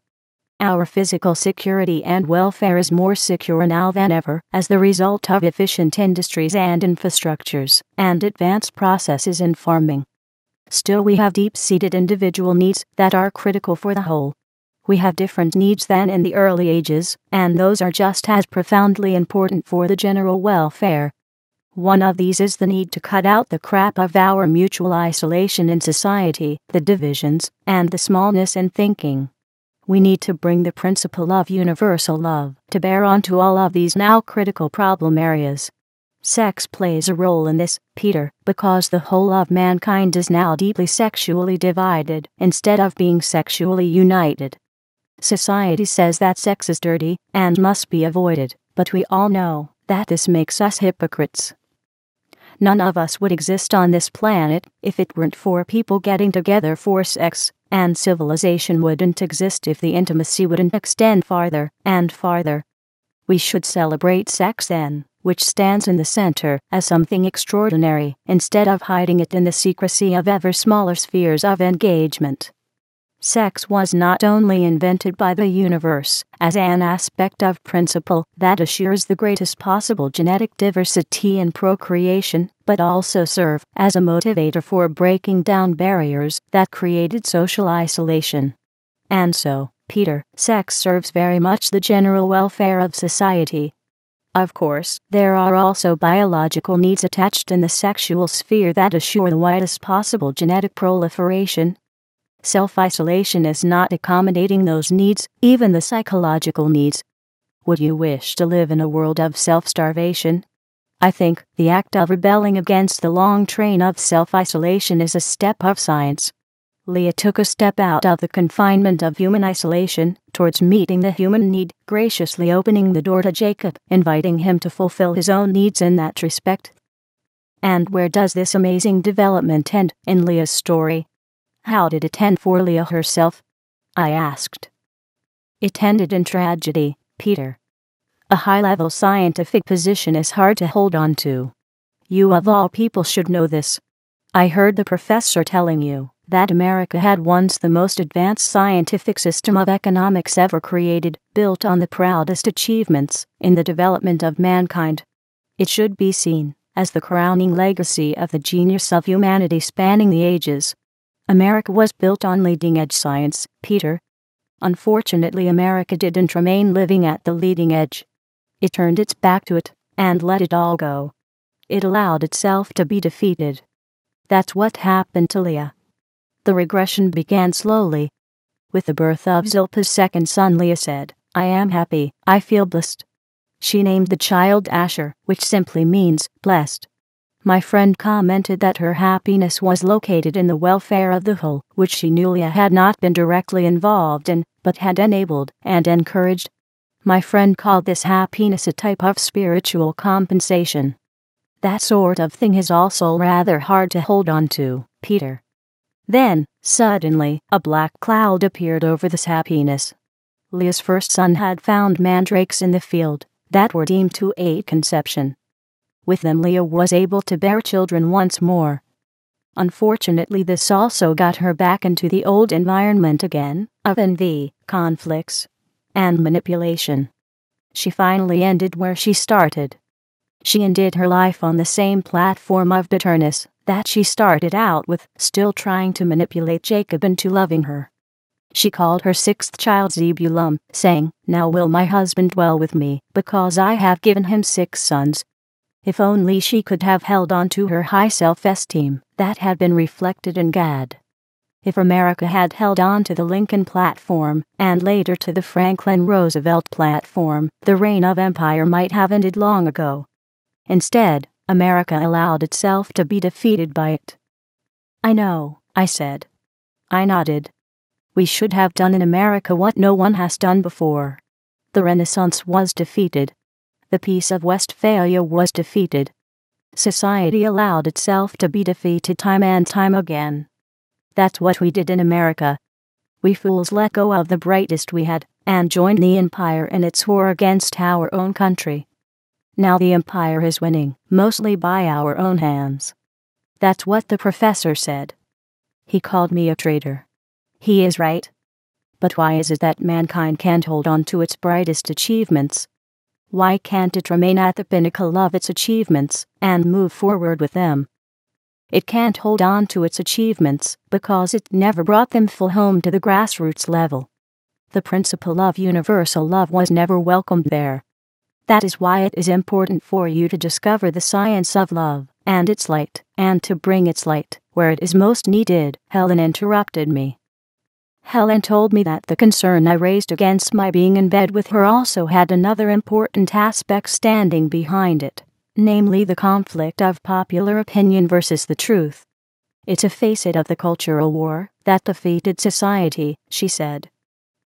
Our physical security and welfare is more secure now than ever as the result of efficient industries and infrastructures, and advanced processes in farming. Still, we have deep-seated individual needs that are critical for the whole. We have different needs than in the early ages, and those are just as profoundly important for the general welfare. One of these is the need to cut out the crap of our mutual isolation in society, the divisions, and the smallness in thinking. We need to bring the principle of universal love to bear onto all of these now critical problem areas. Sex plays a role in this, Peter, because the whole of mankind is now deeply sexually divided instead of being sexually united. Society says that sex is dirty and must be avoided, but we all know that this makes us hypocrites. None of us would exist on this planet if it weren't for people getting together for sex, and civilization wouldn't exist if the intimacy wouldn't extend farther and farther. We should celebrate sex then, which stands in the center as something extraordinary, instead of hiding it in the secrecy of ever smaller spheres of engagement. Sex was not only invented by the universe as an aspect of principle that assures the greatest possible genetic diversity in procreation, but also served as a motivator for breaking down barriers that created social isolation. And so, Peter, sex serves very much the general welfare of society. Of course, there are also biological needs attached in the sexual sphere that assure the widest possible genetic proliferation. Self-isolation is not accommodating those needs, even the psychological needs. Would you wish to live in a world of self-starvation? I think the act of rebelling against the long train of self-isolation is a step of science. Leah took a step out of the confinement of human isolation towards meeting the human need, graciously opening the door to Jacob, inviting him to fulfill his own needs in that respect. And where does this amazing development end in Leah's story? How did it end for Leah herself? I asked. It ended in tragedy, Peter. A high-level scientific position is hard to hold on to. You of all people should know this. I heard the professor telling you that America had once the most advanced scientific system of economics ever created, built on the proudest achievements in the development of mankind. It should be seen as the crowning legacy of the genius of humanity spanning the ages. America was built on leading-edge science, Peter. Unfortunately, America didn't remain living at the leading edge. It turned its back to it and let it all go. It allowed itself to be defeated. That's what happened to Leah. The regression began slowly. With the birth of Zilpah's second son, Leah said, "I am happy, I feel blessed." She named the child Asher, which simply means blessed. My friend commented that her happiness was located in the welfare of the whole, which she knew Leah had not been directly involved in, but had enabled and encouraged. My friend called this happiness a type of spiritual compensation. That sort of thing is also rather hard to hold on to, Peter. Then, suddenly, a black cloud appeared over this happiness. Leah's first son had found mandrakes in the field that were deemed to aid conception. With them, Leah was able to bear children once more. Unfortunately, this also got her back into the old environment again, of envy, conflicts, and manipulation. She finally ended where she started. She ended her life on the same platform of bitterness that she started out with, still trying to manipulate Jacob into loving her. She called her sixth child Zebulun, saying, "Now will my husband dwell with me, because I have given him 6 sons." If only she could have held on to her high self-esteem that had been reflected in Gad. If America had held on to the Lincoln platform, and later to the Franklin Roosevelt platform, the reign of empire might have ended long ago. Instead, America allowed itself to be defeated by it. "I know," I said. I nodded. "We should have done in America what no one has done before. The Renaissance was defeated. The Peace of Westphalia was defeated. Society allowed itself to be defeated time and time again. That's what we did in America. We fools let go of the brightest we had, and joined the empire in its war against our own country. Now the empire is winning, mostly by our own hands." That's what the professor said. He called me a traitor. He is right. But why is it that mankind can't hold on to its brightest achievements? Why can't it remain at the pinnacle of its achievements and move forward with them? It can't hold on to its achievements because it never brought them full home to the grassroots level. The principle of universal love was never welcomed there. That is why it is important for you to discover the science of love and its light, and to bring its light where it is most needed. Helen interrupted me. Helen told me that the concern I raised against my being in bed with her also had another important aspect standing behind it, namely the conflict of popular opinion versus the truth. It's a facet of the cultural war that defeated society, she said.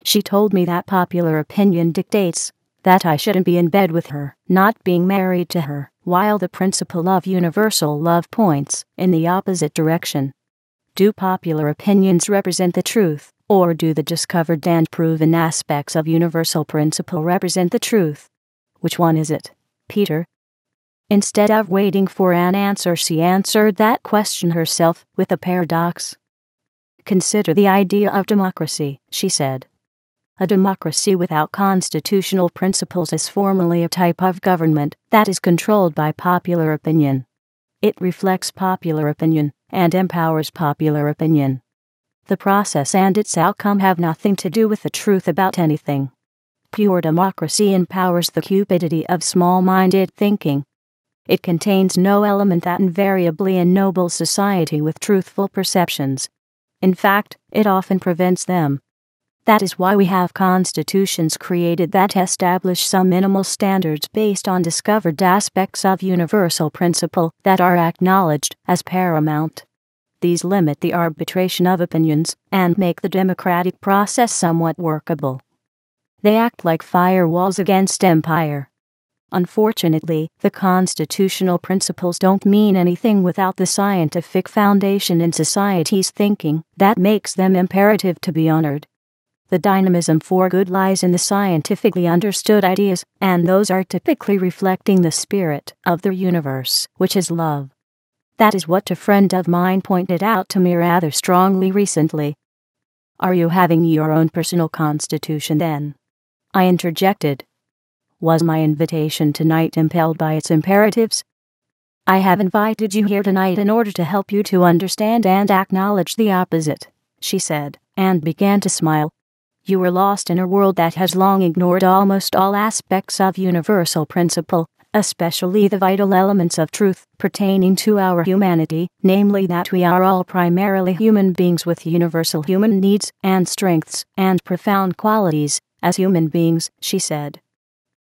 She told me that popular opinion dictates that I shouldn't be in bed with her, not being married to her, while the principle of universal love points in the opposite direction. Do popular opinions represent the truth, or do the discovered and proven aspects of universal principle represent the truth? Which one is it, Peter? Instead of waiting for an answer, she answered that question herself with a paradox. Consider the idea of democracy, she said. A democracy without constitutional principles is formally a type of government that is controlled by popular opinion. It reflects popular opinion and empowers popular opinion. The process and its outcome have nothing to do with the truth about anything. Pure democracy empowers the cupidity of small-minded thinking. It contains no element that invariably ennobles society with truthful perceptions. In fact, it often prevents them. That is why we have constitutions created that establish some minimal standards based on discovered aspects of universal principle that are acknowledged as paramount. These limit the arbitration of opinions and make the democratic process somewhat workable. They act like firewalls against empire. Unfortunately, the constitutional principles don't mean anything without the scientific foundation in society's thinking that makes them imperative to be honored. The dynamism for good lies in the scientifically understood ideas, and those are typically reflecting the spirit of the universe, which is love. That is what a friend of mine pointed out to me rather strongly recently. Are you having your own personal constitution then? I interjected. Was my invitation tonight impelled by its imperatives? I have invited you here tonight in order to help you to understand and acknowledge the opposite, she said, and began to smile. You were lost in a world that has long ignored almost all aspects of universal principle, especially the vital elements of truth pertaining to our humanity, namely that we are all primarily human beings with universal human needs and strengths and profound qualities as human beings, she said.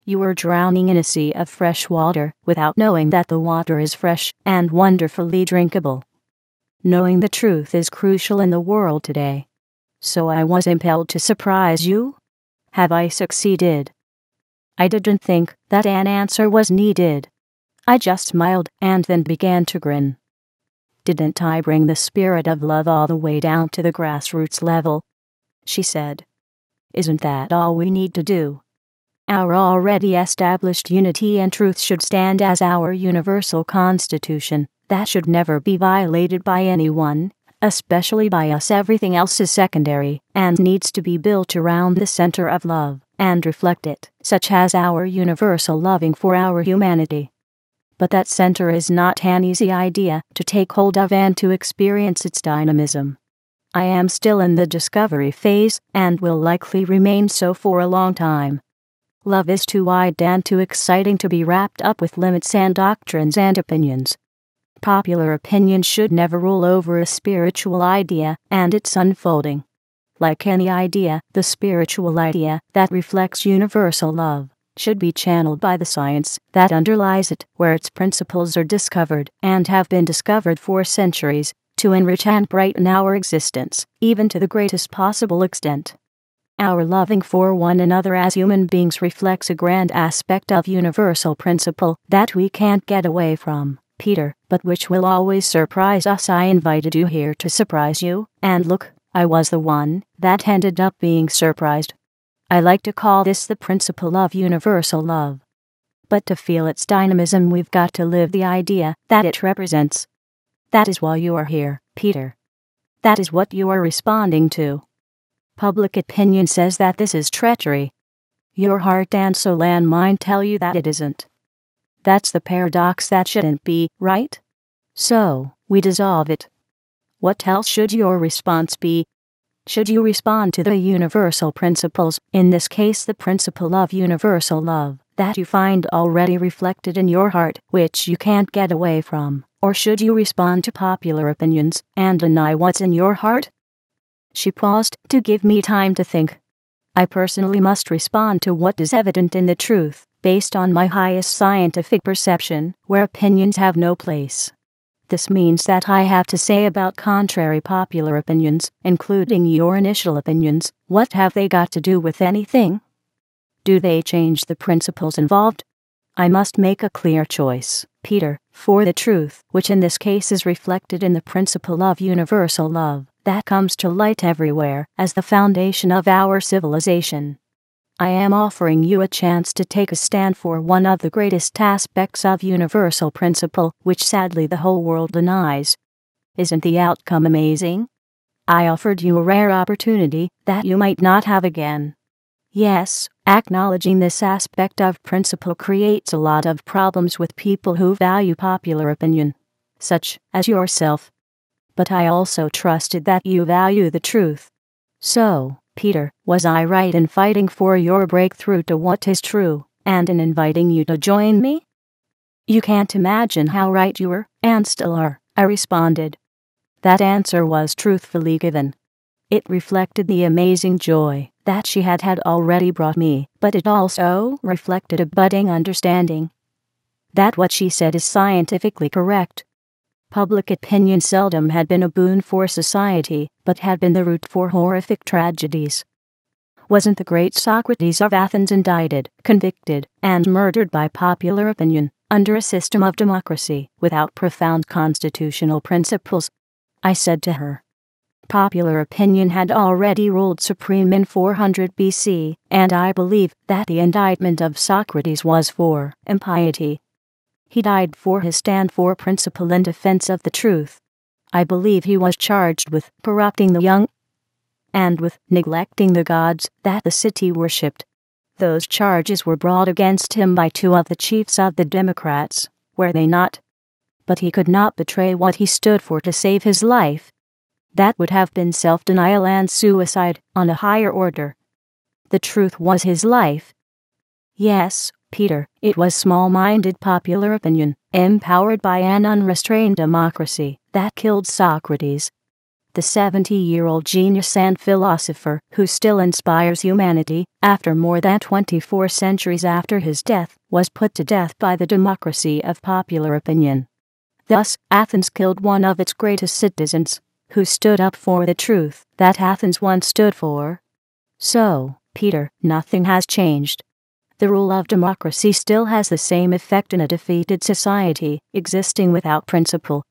You were drowning in a sea of fresh water without knowing that the water is fresh and wonderfully drinkable. Knowing the truth is crucial in the world today. So I was impelled to surprise you? Have I succeeded? I didn't think that an answer was needed. I just smiled and then began to grin. Didn't I bring the spirit of love all the way down to the grassroots level? She said. Isn't that all we need to do? Our already established unity and truth should stand as our universal constitution. That should never be violated by anyone. Especially by us. Everything else is secondary and needs to be built around the center of love and reflect it, such as our universal loving for our humanity. But that center is not an easy idea to take hold of and to experience its dynamism. I am still in the discovery phase and will likely remain so for a long time. Love is too wide and too exciting to be wrapped up with limits and doctrines and opinions. Popular opinion should never rule over a spiritual idea and its unfolding. Like any idea, the spiritual idea that reflects universal love should be channeled by the science that underlies it, where its principles are discovered and have been discovered for centuries to enrich and brighten our existence, even to the greatest possible extent. Our loving for one another as human beings reflects a grand aspect of universal principle that we can't get away from, Peter, but which will always surprise us. I invited you here to surprise you, and look, I was the one that ended up being surprised. I like to call this the principle of universal love. But to feel its dynamism, we've got to live the idea that it represents. That is why you are here, Peter. That is what you are responding to. Public opinion says that this is treachery. Your heart and soul and mind tell you that it isn't. That's the paradox that shouldn't be, right? So, we dissolve it. What else should your response be? Should you respond to the universal principles, in this case the principle of universal love, that you find already reflected in your heart, which you can't get away from? Or should you respond to popular opinions and deny what's in your heart? She paused to give me time to think. I personally must respond to what is evident in the truth, based on my highest scientific perception, where opinions have no place. This means that I have to say about contrary popular opinions, including your initial opinions, what have they got to do with anything? Do they change the principles involved? I must make a clear choice, Peter, for the truth, which in this case is reflected in the principle of universal love, that comes to light everywhere as the foundation of our civilization. I am offering you a chance to take a stand for one of the greatest aspects of universal principle, which sadly the whole world denies. Isn't the outcome amazing? I offered you a rare opportunity that you might not have again. Yes, acknowledging this aspect of principle creates a lot of problems with people who value popular opinion, such as yourself. But I also trusted that you value the truth. So, Peter, was I right in fighting for your breakthrough to what is true, and in inviting you to join me? You can't imagine how right you were, and still are, I responded. That answer was truthfully given. It reflected the amazing joy that she had already brought me, but it also reflected a budding understanding that what she said is scientifically correct. Public opinion seldom had been a boon for society, but had been the root for horrific tragedies. Wasn't the great Socrates of Athens indicted, convicted, and murdered by popular opinion, under a system of democracy, without profound constitutional principles? I said to her. Popular opinion had already ruled supreme in 400 BC, and I believe that the indictment of Socrates was for impiety. He died for his stand for principle in defense of the truth. I believe he was charged with corrupting the young and with neglecting the gods that the city worshipped. Those charges were brought against him by two of the chiefs of the Democrats, were they not? But he could not betray what he stood for to save his life. That would have been self-denial and suicide on a higher order. The truth was his life. Yes, Peter, it was small-minded popular opinion, empowered by an unrestrained democracy, that killed Socrates. The 70-year-old genius and philosopher who still inspires humanity, after more than 24 centuries after his death, was put to death by the democracy of popular opinion. Thus, Athens killed one of its greatest citizens, who stood up for the truth that Athens once stood for. So, Peter, nothing has changed. The rule of democracy still has the same effect in a defeated society, existing without principle.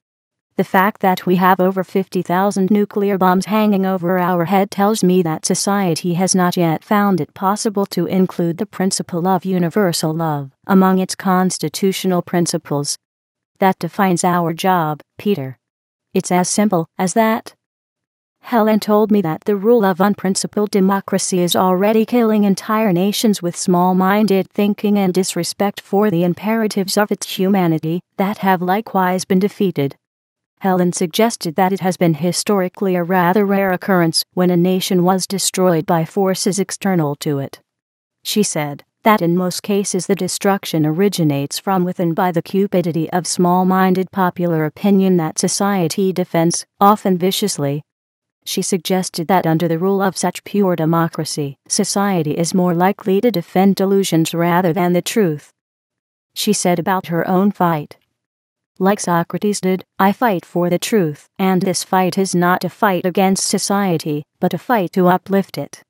The fact that we have over 50,000 nuclear bombs hanging over our head tells me that society has not yet found it possible to include the principle of universal love among its constitutional principles. That defines our job, Peter. It's as simple as that. Helen told me that the rule of unprincipled democracy is already killing entire nations with small-minded thinking and disrespect for the imperatives of its humanity that have likewise been defeated. Helen suggested that it has been historically a rather rare occurrence when a nation was destroyed by forces external to it. She said that in most cases the destruction originates from within by the cupidity of small-minded popular opinion that society defends, often viciously. She suggested that under the rule of such pure democracy, society is more likely to defend delusions rather than the truth. She said about her own fight. Like Socrates did, I fight for the truth, and this fight is not a fight against society, but a fight to uplift it.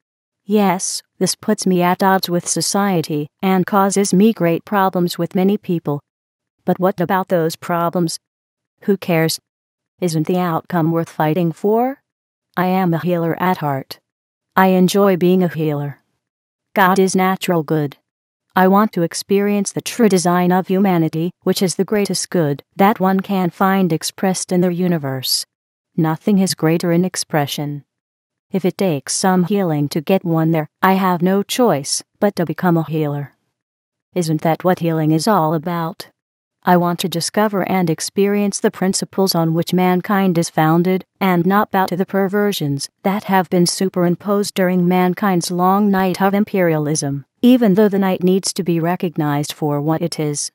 Yes, this puts me at odds with society, and causes me great problems with many people. But what about those problems? Who cares? Isn't the outcome worth fighting for? I am a healer at heart. I enjoy being a healer. God is natural good. I want to experience the true design of humanity, which is the greatest good that one can find expressed in the universe. Nothing is greater in expression. If it takes some healing to get one there, I have no choice but to become a healer. Isn't that what healing is all about? I want to discover and experience the principles on which mankind is founded, and not bow to the perversions that have been superimposed during mankind's long night of imperialism, even though the night needs to be recognized for what it is.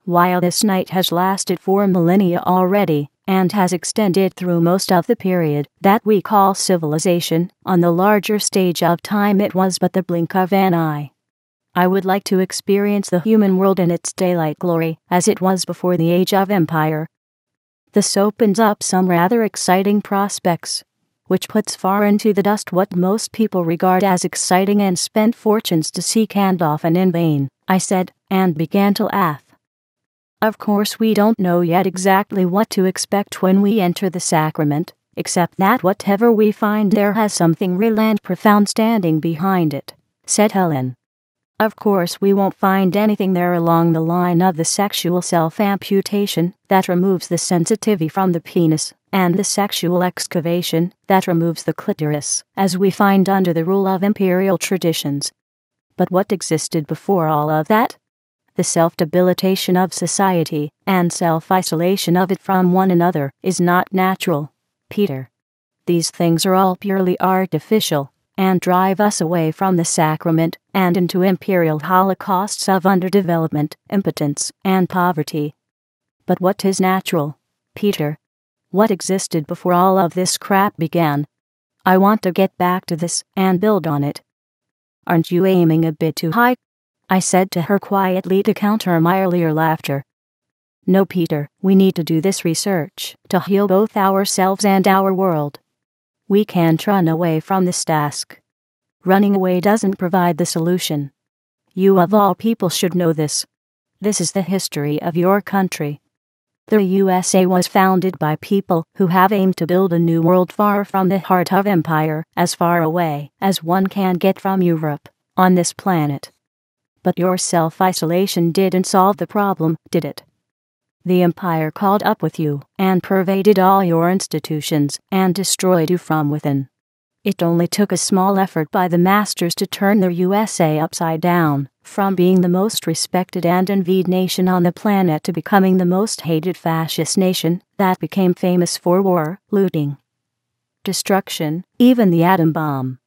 While this night has lasted for millennia already, and has extended through most of the period that we call civilization, on the larger stage of time it was but the blink of an eye. I would like to experience the human world in its daylight glory, as it was before the age of empire. This opens up some rather exciting prospects, which puts far into the dust what most people regard as exciting and spend fortunes to seek, and often in vain, I said, and began to laugh. Of course we don't know yet exactly what to expect when we enter the sacrament, except that whatever we find there has something real and profound standing behind it, said Helen. Of course we won't find anything there along the line of the sexual self-amputation that removes the sensitivity from the penis, and the sexual excavation that removes the clitoris, as we find under the rule of imperial traditions. But what existed before all of that? The self-debilitation of society, and self-isolation of it from one another, is not natural, Peter. These things are all purely artificial, and drive us away from the sacrament, and into imperial holocausts of underdevelopment, impotence, and poverty. But what is natural, Peter? What existed before all of this crap began? I want to get back to this, and build on it. Aren't you aiming a bit too high? I said to her quietly to counter my earlier laughter. No, Peter, we need to do this research, to heal both ourselves and our world. We can't run away from this task. Running away doesn't provide the solution. You of all people should know this. This is the history of your country. The USA was founded by people who have aimed to build a new world far from the heart of empire, as far away as one can get from Europe, on this planet. But your self-isolation didn't solve the problem, did it? The empire caught up with you, and pervaded all your institutions, and destroyed you from within. It only took a small effort by the masters to turn the USA upside down, from being the most respected and envied nation on the planet to becoming the most hated fascist nation that became famous for war, looting, destruction, even the atom bomb.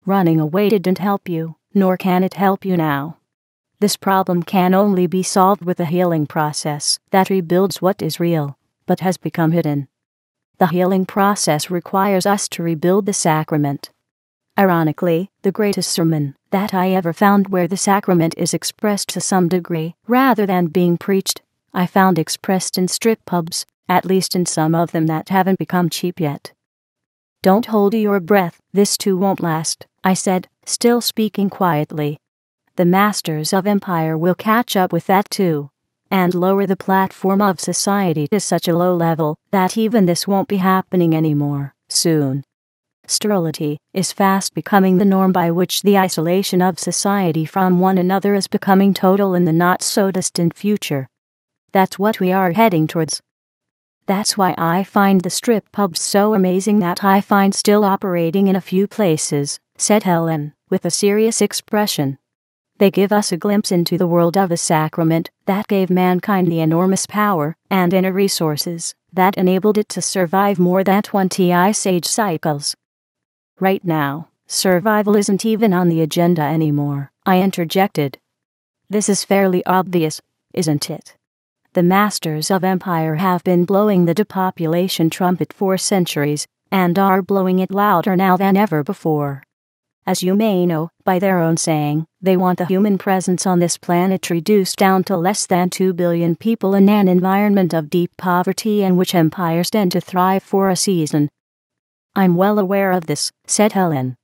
Running away didn't help you, nor can it help you now. This problem can only be solved with a healing process that rebuilds what is real, but has become hidden. The healing process requires us to rebuild the sacrament. Ironically, the greatest sermon that I ever found where the sacrament is expressed to some degree, rather than being preached, I found expressed in strip pubs, at least in some of them that haven't become cheap yet. Don't hold your breath, this too won't last, I said, still speaking quietly. The masters of empire will catch up with that too, and lower the platform of society to such a low level that even this won't be happening anymore, soon. Sterility is fast becoming the norm by which the isolation of society from one another is becoming total in the not-so-distant future. That's what we are heading towards. That's why I find the strip pubs so amazing that I find still operating in a few places, said Helen, with a serious expression. They give us a glimpse into the world of the sacrament that gave mankind the enormous power and inner resources that enabled it to survive more than 20 ice age cycles. Right now, survival isn't even on the agenda anymore, I interjected. This is fairly obvious, isn't it? The masters of empire have been blowing the depopulation trumpet for centuries, and are blowing it louder now than ever before. As you may know, by their own saying, they want the human presence on this planet reduced down to less than 2 billion people in an environment of deep poverty in which empires tend to thrive for a season. I'm well aware of this, said Helen.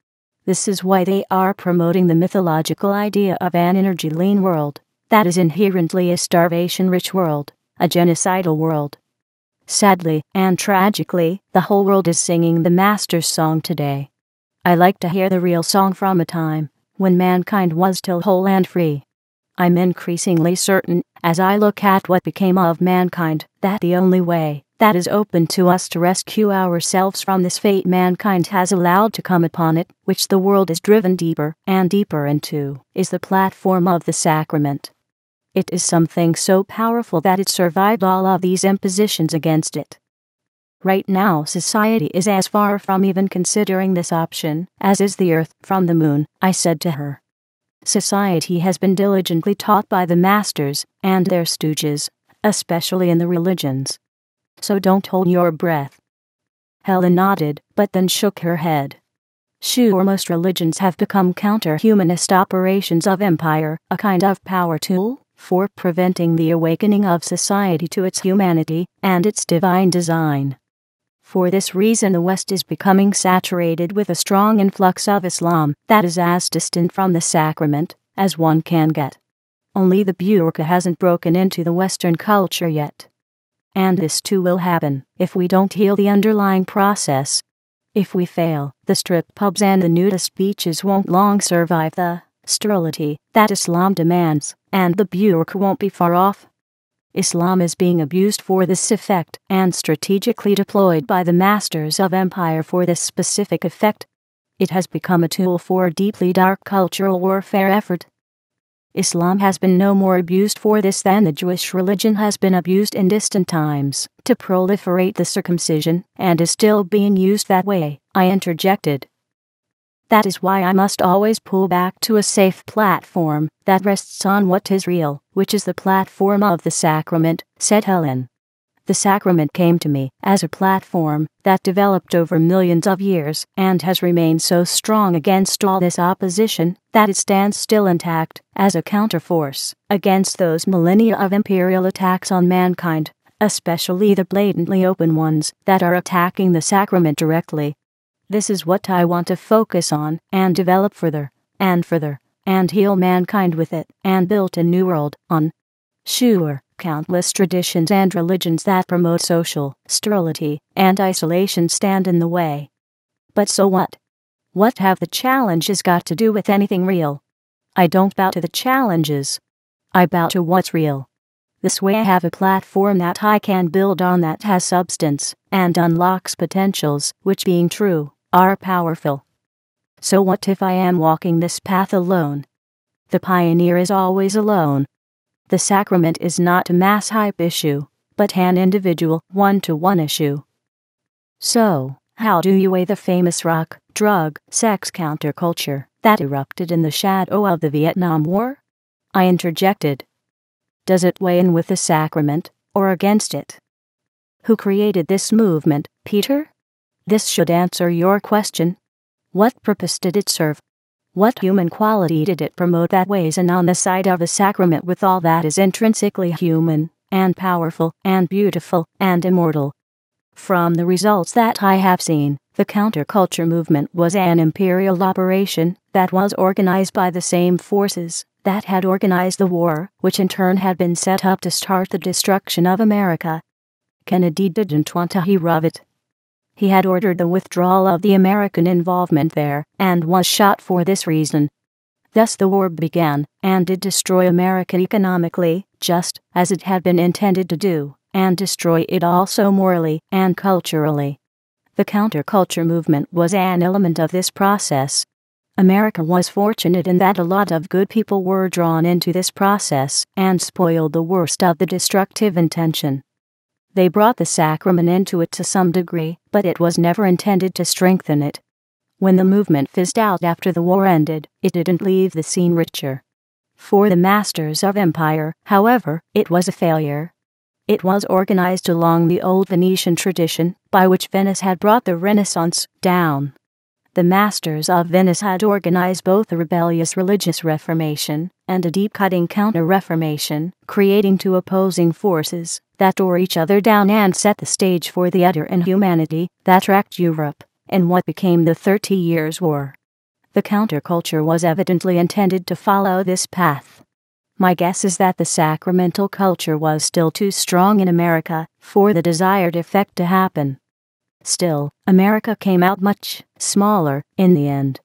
This is why they are promoting the mythological idea of an energy-lean world, that is inherently a starvation-rich world, a genocidal world. Sadly and tragically, the whole world is singing the Master's song today. I like to hear the real song from a time when mankind was still whole and free. I'm increasingly certain, as I look at what became of mankind, that the only way that is open to us to rescue ourselves from this fate mankind has allowed to come upon it, which the world is driven deeper and deeper into, is the platform of the sacrament. It is something so powerful that it survived all of these impositions against it. Right now society is as far from even considering this option as is the Earth from the Moon, I said to her. Society has been diligently taught by the masters and their stooges, especially in the religions. So don't hold your breath. Helen nodded, but then shook her head. Sure, most religions have become counter-humanist operations of empire, a kind of power tool for preventing the awakening of society to its humanity and its divine design. For this reason the West is becoming saturated with a strong influx of Islam that is as distant from the sacrament as one can get. Only the burqa hasn't broken into the Western culture yet. And this too will happen if we don't heal the underlying process. If we fail, the strip pubs and the nudist beaches won't long survive the sterility that Islam demands, and the burqa won't be far off. Islam is being abused for this effect and strategically deployed by the masters of empire for this specific effect. It has become a tool for a deeply dark cultural warfare effort. Islam has been no more abused for this than the Jewish religion has been abused in distant times to proliferate the circumcision, and is still being used that way, I interjected. That is why I must always pull back to a safe platform that rests on what is real, which is the platform of the sacrament, said Helen. The sacrament came to me as a platform that developed over millions of years and has remained so strong against all this opposition that it stands still intact as a counterforce against those millennia of imperial attacks on mankind, especially the blatantly open ones that are attacking the sacrament directly. This is what I want to focus on and develop further, and heal mankind with it, and build a new world on. Sure, countless traditions and religions that promote social sterility and isolation stand in the way. But so what? What have the challenges got to do with anything real? I don't bow to the challenges. I bow to what's real. This way I have a platform that I can build on that has substance and unlocks potentials which, being true, are powerful. So what if I am walking this path alone? The pioneer is always alone. The sacrament is not a mass hype issue, but an individual, one-to-one issue. So, how do you weigh the famous rock, drug, sex counterculture that erupted in the shadow of the Vietnam War? I interjected. Does it weigh in with the sacrament, or against it? Who created this movement, Peter? This should answer your question. What purpose did it serve? What human quality did it promote that weighs in on the side of the sacrament with all that is intrinsically human, and powerful, and beautiful, and immortal? From the results that I have seen, the counterculture movement was an imperial operation that was organized by the same forces that had organized the war, which in turn had been set up to start the destruction of America. Kennedy didn't want to hear of it. He had ordered the withdrawal of the American involvement there, and was shot for this reason. Thus the war began, and did destroy America economically, just as it had been intended to do, and destroy it also morally and culturally. The counterculture movement was an element of this process. America was fortunate in that a lot of good people were drawn into this process and spoiled the worst of the destructive intention. They brought the sacrament into it to some degree, but it was never intended to strengthen it. When the movement fizzed out after the war ended, it didn't leave the scene richer. For the masters of empire, however, it was a failure. It was organized along the old Venetian tradition, by which Venice had brought the Renaissance down. The masters of Venice had organized both a rebellious religious reformation and a deep-cutting counter-reformation, creating two opposing forces that tore each other down and set the stage for the utter inhumanity that racked Europe in what became the 30 Years' War. The counterculture was evidently intended to follow this path. My guess is that the sacramental culture was still too strong in America for the desired effect to happen. Still, America came out much smaller in the end.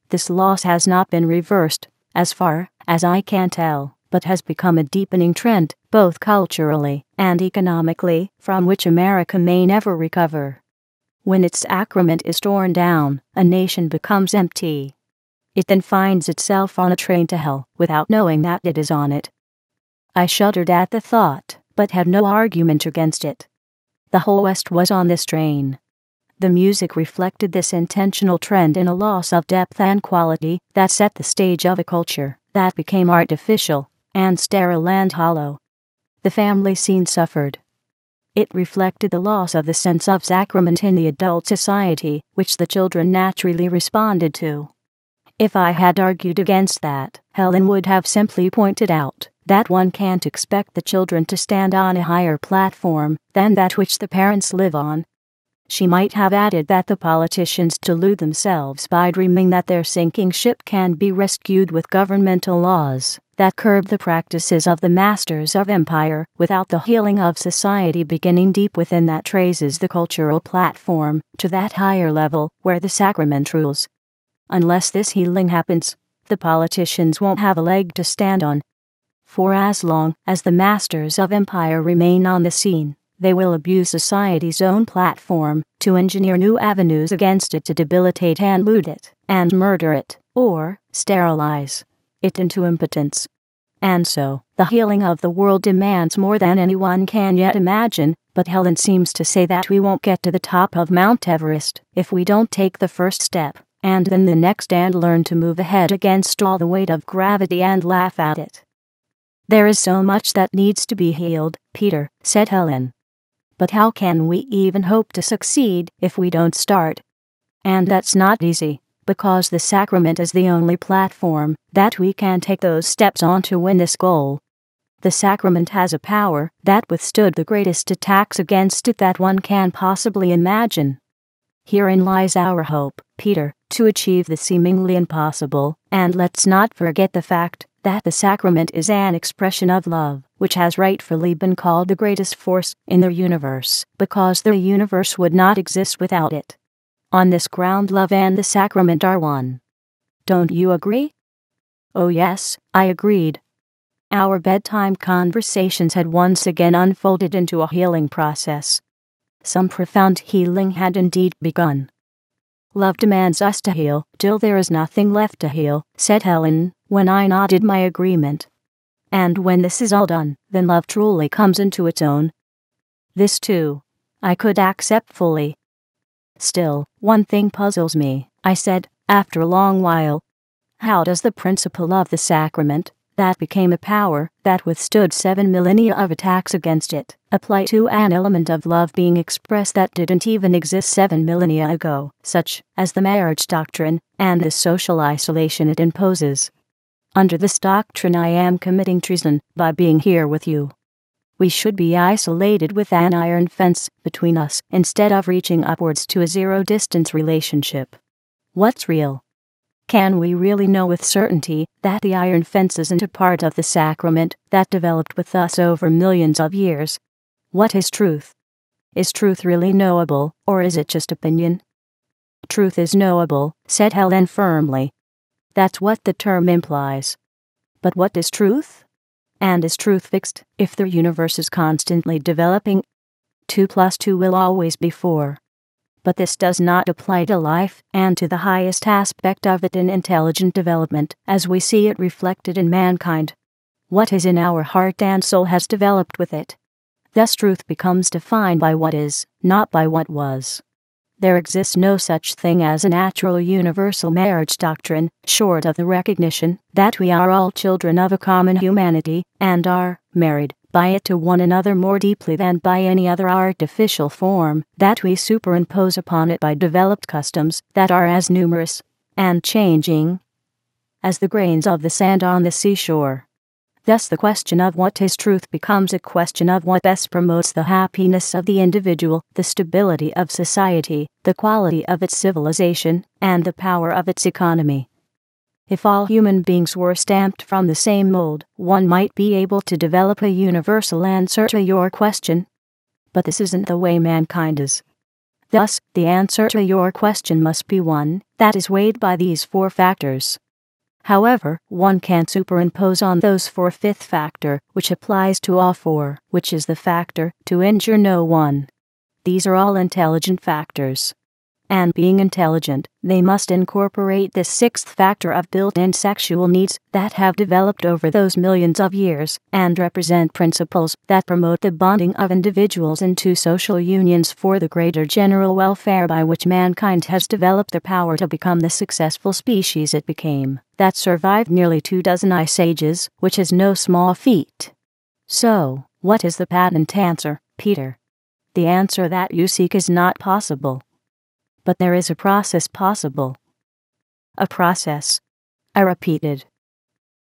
This loss has not been reversed, as far as I can tell, but has become a deepening trend, both culturally and economically, from which America may never recover. When its sacrament is torn down, a nation becomes empty. It then finds itself on a train to hell without knowing that it is on it. I shuddered at the thought, but had no argument against it. The whole West was on this train. The music reflected this intentional trend in a loss of depth and quality that set the stage of a culture that became artificial and sterile and hollow. The family scene suffered. It reflected the loss of the sense of sacrament in the adult society, which the children naturally responded to. If I had argued against that, Helen would have simply pointed out that one can't expect the children to stand on a higher platform than that which the parents live on. She might have added that the politicians delude themselves by dreaming that their sinking ship can be rescued with governmental laws that curb the practices of the masters of empire without the healing of society beginning deep within that raises the cultural platform to that higher level where the sacrament rules. Unless this healing happens, the politicians won't have a leg to stand on. For as long as the masters of empire remain on the scene, they will abuse society's own platform to engineer new avenues against it to debilitate and loot it, and murder it, or sterilize it into impotence. And so, the healing of the world demands more than anyone can yet imagine, but Helen seems to say that we won't get to the top of Mount Everest if we don't take the first step, and then the next, and learn to move ahead against all the weight of gravity and laugh at it. There is so much that needs to be healed, Peter, said Helen. But how can we even hope to succeed if we don't start? And that's not easy, because the sacrament is the only platform that we can take those steps on to win this goal. The sacrament has a power that withstood the greatest attacks against it that one can possibly imagine. Herein lies our hope, Peter, to achieve the seemingly impossible, and let's not forget the fact that the sacrament is an expression of love, which has rightfully been called the greatest force in the universe, because the universe would not exist without it. On this ground, love and the sacrament are one. Don't you agree? Oh yes, I agreed. Our bedtime conversations had once again unfolded into a healing process. Some profound healing had indeed begun. Love demands us to heal till there is nothing left to heal, said Helen, when I nodded my agreement. And when this is all done, then love truly comes into its own. This too, I could accept fully. Still, one thing puzzles me, I said, after a long while. How does the principle of the sacrament, that became a power that withstood 7 millennia of attacks against it, apply to an element of love being expressed that didn't even exist 7 millennia ago, such as the marriage doctrine and the social isolation it imposes? Under this doctrine I am committing treason by being here with you. We should be isolated with an iron fence between us instead of reaching upwards to a zero-distance relationship. What's real? Can we really know with certainty that the iron fence isn't a part of the sacrament that developed with us over millions of years? What is truth? Is truth really knowable, or is it just opinion? Truth is knowable, said Helen firmly. That's what the term implies. But what is truth? And is truth fixed if the universe is constantly developing? 2 plus 2 will always be 4. But this does not apply to life and to the highest aspect of it in intelligent development, as we see it reflected in mankind. What is in our heart and soul has developed with it. Thus truth becomes defined by what is, not by what was. There exists no such thing as a natural universal marriage doctrine, short of the recognition that we are all children of a common humanity, and are married by it to one another more deeply than by any other artificial form that we superimpose upon it by developed customs that are as numerous and changing as the grains of the sand on the seashore. Thus the question of what is truth becomes a question of what best promotes the happiness of the individual, the stability of society, the quality of its civilization, and the power of its economy. If all human beings were stamped from the same mold, one might be able to develop a universal answer to your question. But this isn't the way mankind is. Thus, the answer to your question must be one that is weighed by these 4 factors. However, one can superimpose on those 4 5th factor, which applies to all 4, which is the factor to injure no one. These are all intelligent factors. And being intelligent, they must incorporate this 6th factor of built-in sexual needs that have developed over those millions of years, and represent principles that promote the bonding of individuals into social unions for the greater general welfare, by which mankind has developed the power to become the successful species it became, that survived nearly 24 ice ages, which is no small feat. So, what is the patent answer, Peter? The answer that you seek is not possible. But there is a process possible. A process, I repeated.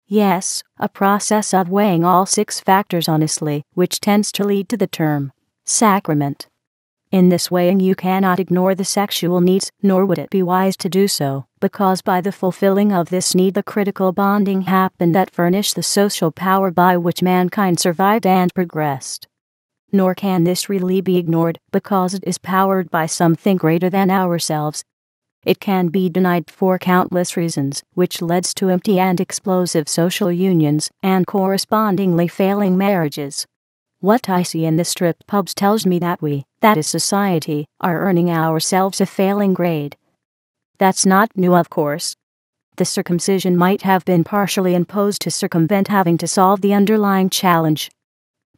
Yes, a process of weighing all 6 factors honestly, which tends to lead to the term sacrament. In this weighing you cannot ignore the sexual needs, nor would it be wise to do so, because by the fulfilling of this need the critical bonding happened that furnished the social power by which mankind survived and progressed. Nor can this really be ignored, because it is powered by something greater than ourselves. It can be denied for countless reasons, which leads to empty and explosive social unions, and correspondingly failing marriages. What I see in the strip pubs tells me that we, that is society, are earning ourselves a failing grade. That's not new, of course. The circumcision might have been partially imposed to circumvent having to solve the underlying challenge.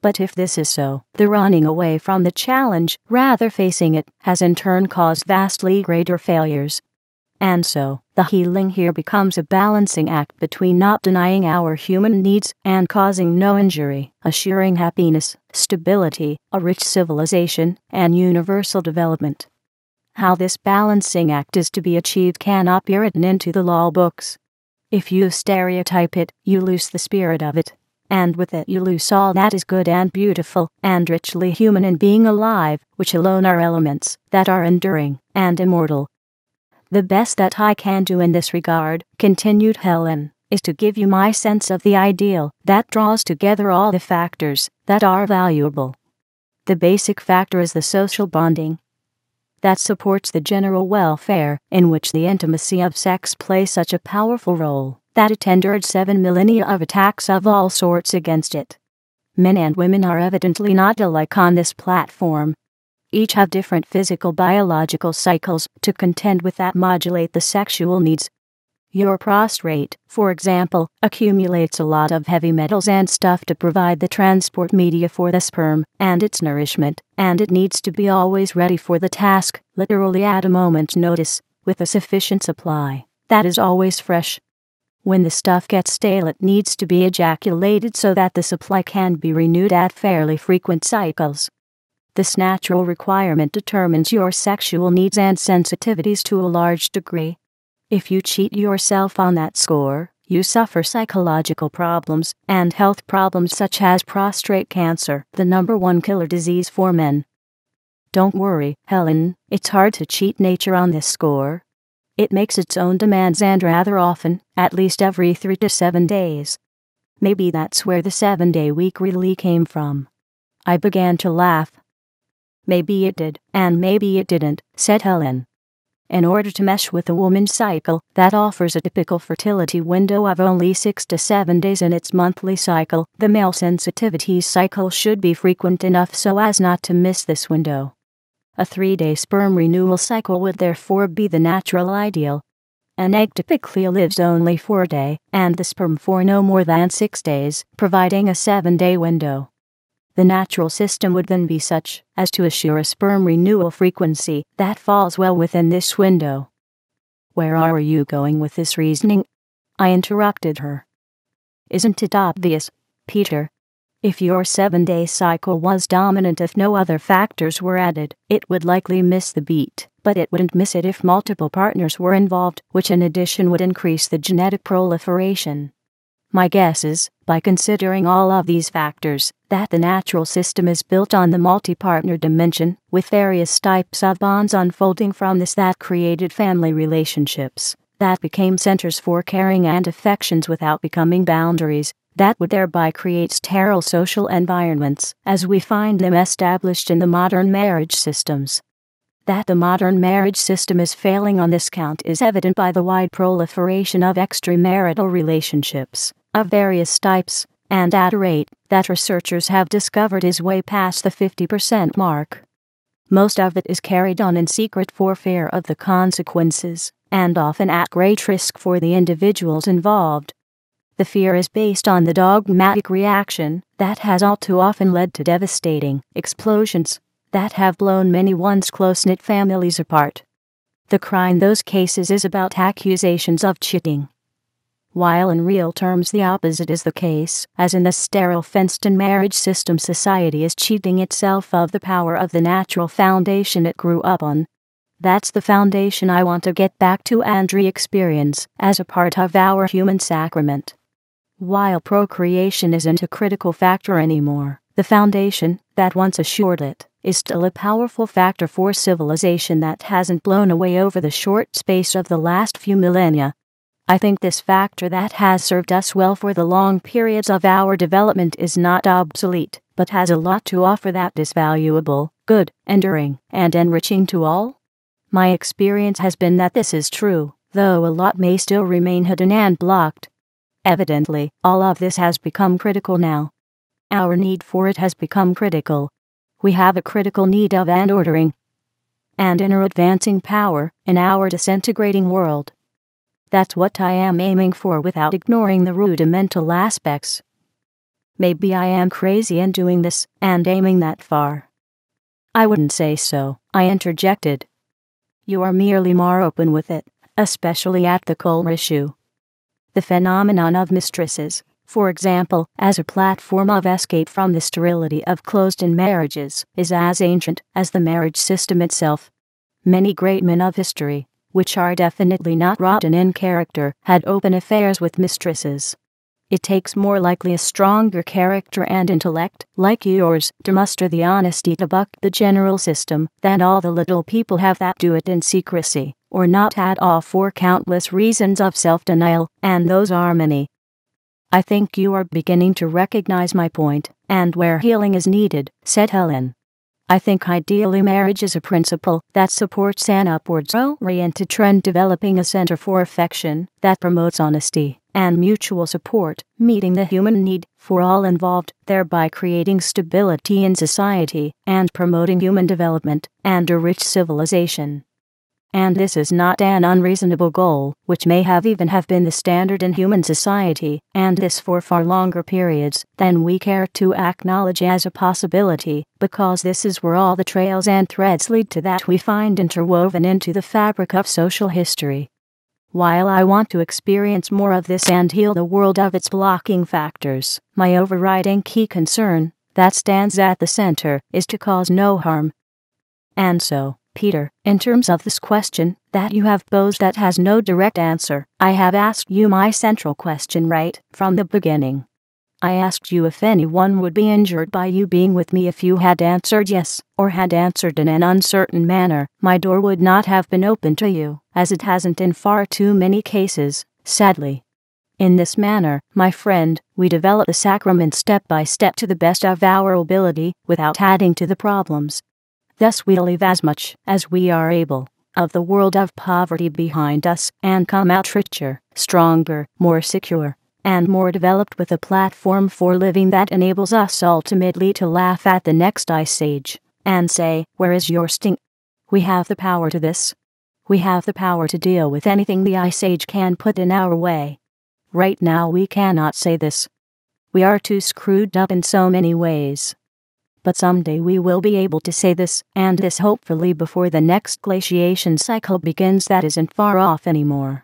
But if this is so, the running away from the challenge, rather facing it, has in turn caused vastly greater failures. And so, the healing here becomes a balancing act between not denying our human needs and causing no injury, assuring happiness, stability, a rich civilization, and universal development. How this balancing act is to be achieved cannot be written into the law books. If you stereotype it, you lose the spirit of it. And with it you lose all that is good and beautiful and richly human in being alive, which alone are elements that are enduring and immortal. The best that I can do in this regard, continued Helen, is to give you my sense of the ideal that draws together all the factors that are valuable. The basic factor is the social bonding that supports the general welfare, in which the intimacy of sex plays such a powerful role that it endured 7 millennia of attacks of all sorts against it. Men and women are evidently not alike on this platform. Each have different physical biological cycles to contend with that modulate the sexual needs. Your prostate, for example, accumulates a lot of heavy metals and stuff to provide the transport media for the sperm and its nourishment, and it needs to be always ready for the task, literally at a moment's notice, with a sufficient supply that is always fresh. When the stuff gets stale, it needs to be ejaculated so that the supply can be renewed at fairly frequent cycles. This natural requirement determines your sexual needs and sensitivities to a large degree. If you cheat yourself on that score, you suffer psychological problems and health problems such as prostate cancer, the #1 killer disease for men. Don't worry, Helen, it's hard to cheat nature on this score. It makes its own demands, and rather often, at least every 3 to 7 days. Maybe that's where the 7-day week really came from. I began to laugh. Maybe it did, and maybe it didn't, said Helen. In order to mesh with a woman's cycle that offers a typical fertility window of only 6 to 7 days in its monthly cycle, the male sensitivity cycle should be frequent enough so as not to miss this window. A 3-day sperm renewal cycle would therefore be the natural ideal. An egg typically lives only for a day, and the sperm for no more than 6 days, providing a 7-day window. The natural system would then be such as to assure a sperm renewal frequency that falls well within this window. Where are you going with this reasoning? I interrupted her. Isn't it obvious, Peter? If your 7-day cycle was dominant, if no other factors were added, it would likely miss the beat, but it wouldn't miss it if multiple partners were involved, which in addition would increase the genetic proliferation. My guess is, by considering all of these factors, that the natural system is built on the multi-partner dimension, with various types of bonds unfolding from this that created family relationships, that became centers for caring and affections without becoming boundaries, that would thereby create sterile social environments, as we find them established in the modern marriage systems. That the modern marriage system is failing on this count is evident by the wide proliferation of extramarital relationships, of various types, and at a rate that researchers have discovered is way past the 50% mark. Most of it is carried on in secret for fear of the consequences, and often at great risk for the individuals involved. The fear is based on the dogmatic reaction that has all too often led to devastating explosions that have blown many once close-knit families apart. The cry in those cases is about accusations of cheating, while in real terms the opposite is the case, as in the sterile fenced-in marriage system society is cheating itself of the power of the natural foundation it grew up on. That's the foundation I want to get back to and re-experience as a part of our human sacrament. While procreation isn't a critical factor anymore, the foundation that once assured it is still a powerful factor for civilization that hasn't blown away over the short space of the last few millennia. I think this factor that has served us well for the long periods of our development is not obsolete, but has a lot to offer that is valuable, good, enduring, and enriching to all. My experience has been that this is true, though a lot may still remain hidden and blocked. Evidently, all of this has become critical now. Our need for it has become critical. We have a critical need of and ordering and inner advancing power in our disintegrating world. That's what I am aiming for without ignoring the rudimental aspects. Maybe I am crazy in doing this and aiming that far. I wouldn't say so, I interjected. You are merely more open with it, especially at the core issue. The phenomenon of mistresses, for example, as a platform of escape from the sterility of closed-in marriages, is as ancient as the marriage system itself. Many great men of history, which are definitely not rotten in character, had open affairs with mistresses. It takes more likely a stronger character and intellect, like yours, to muster the honesty to buck the general system, than all the little people have that do it in secrecy, or not at all for countless reasons of self-denial, and those are many. I think you are beginning to recognize my point, and where healing is needed, said Helen. I think ideally marriage is a principle that supports an upwards-oriented trend, developing a center for affection that promotes honesty and mutual support, meeting the human need for all involved, thereby creating stability in society and promoting human development and a rich civilization. And this is not an unreasonable goal, which may have been the standard in human society, and this for far longer periods than we care to acknowledge as a possibility, because this is where all the trails and threads lead to that we find interwoven into the fabric of social history. While I want to experience more of this and heal the world of its blocking factors, my overriding key concern, that stands at the center, is to cause no harm. And so, Peter, in terms of this question that you have posed that has no direct answer, I have asked you my central question right from the beginning. I asked you if anyone would be injured by you being with me. If you had answered yes, or had answered in an uncertain manner, my door would not have been open to you, as it hasn't in far too many cases, sadly. In this manner, my friend, we develop the sacrament step by step to the best of our ability, without adding to the problems. Thus we leave as much as we are able of the world of poverty behind us and come out richer, stronger, more secure, and more developed, with a platform for living that enables us ultimately to laugh at the next ice age and say, "Where is your sting?" We have the power to this. We have the power to deal with anything the ice age can put in our way. Right now we cannot say this. We are too screwed up in so many ways. But someday we will be able to say this, and this hopefully before the next glaciation cycle begins that isn't far off anymore.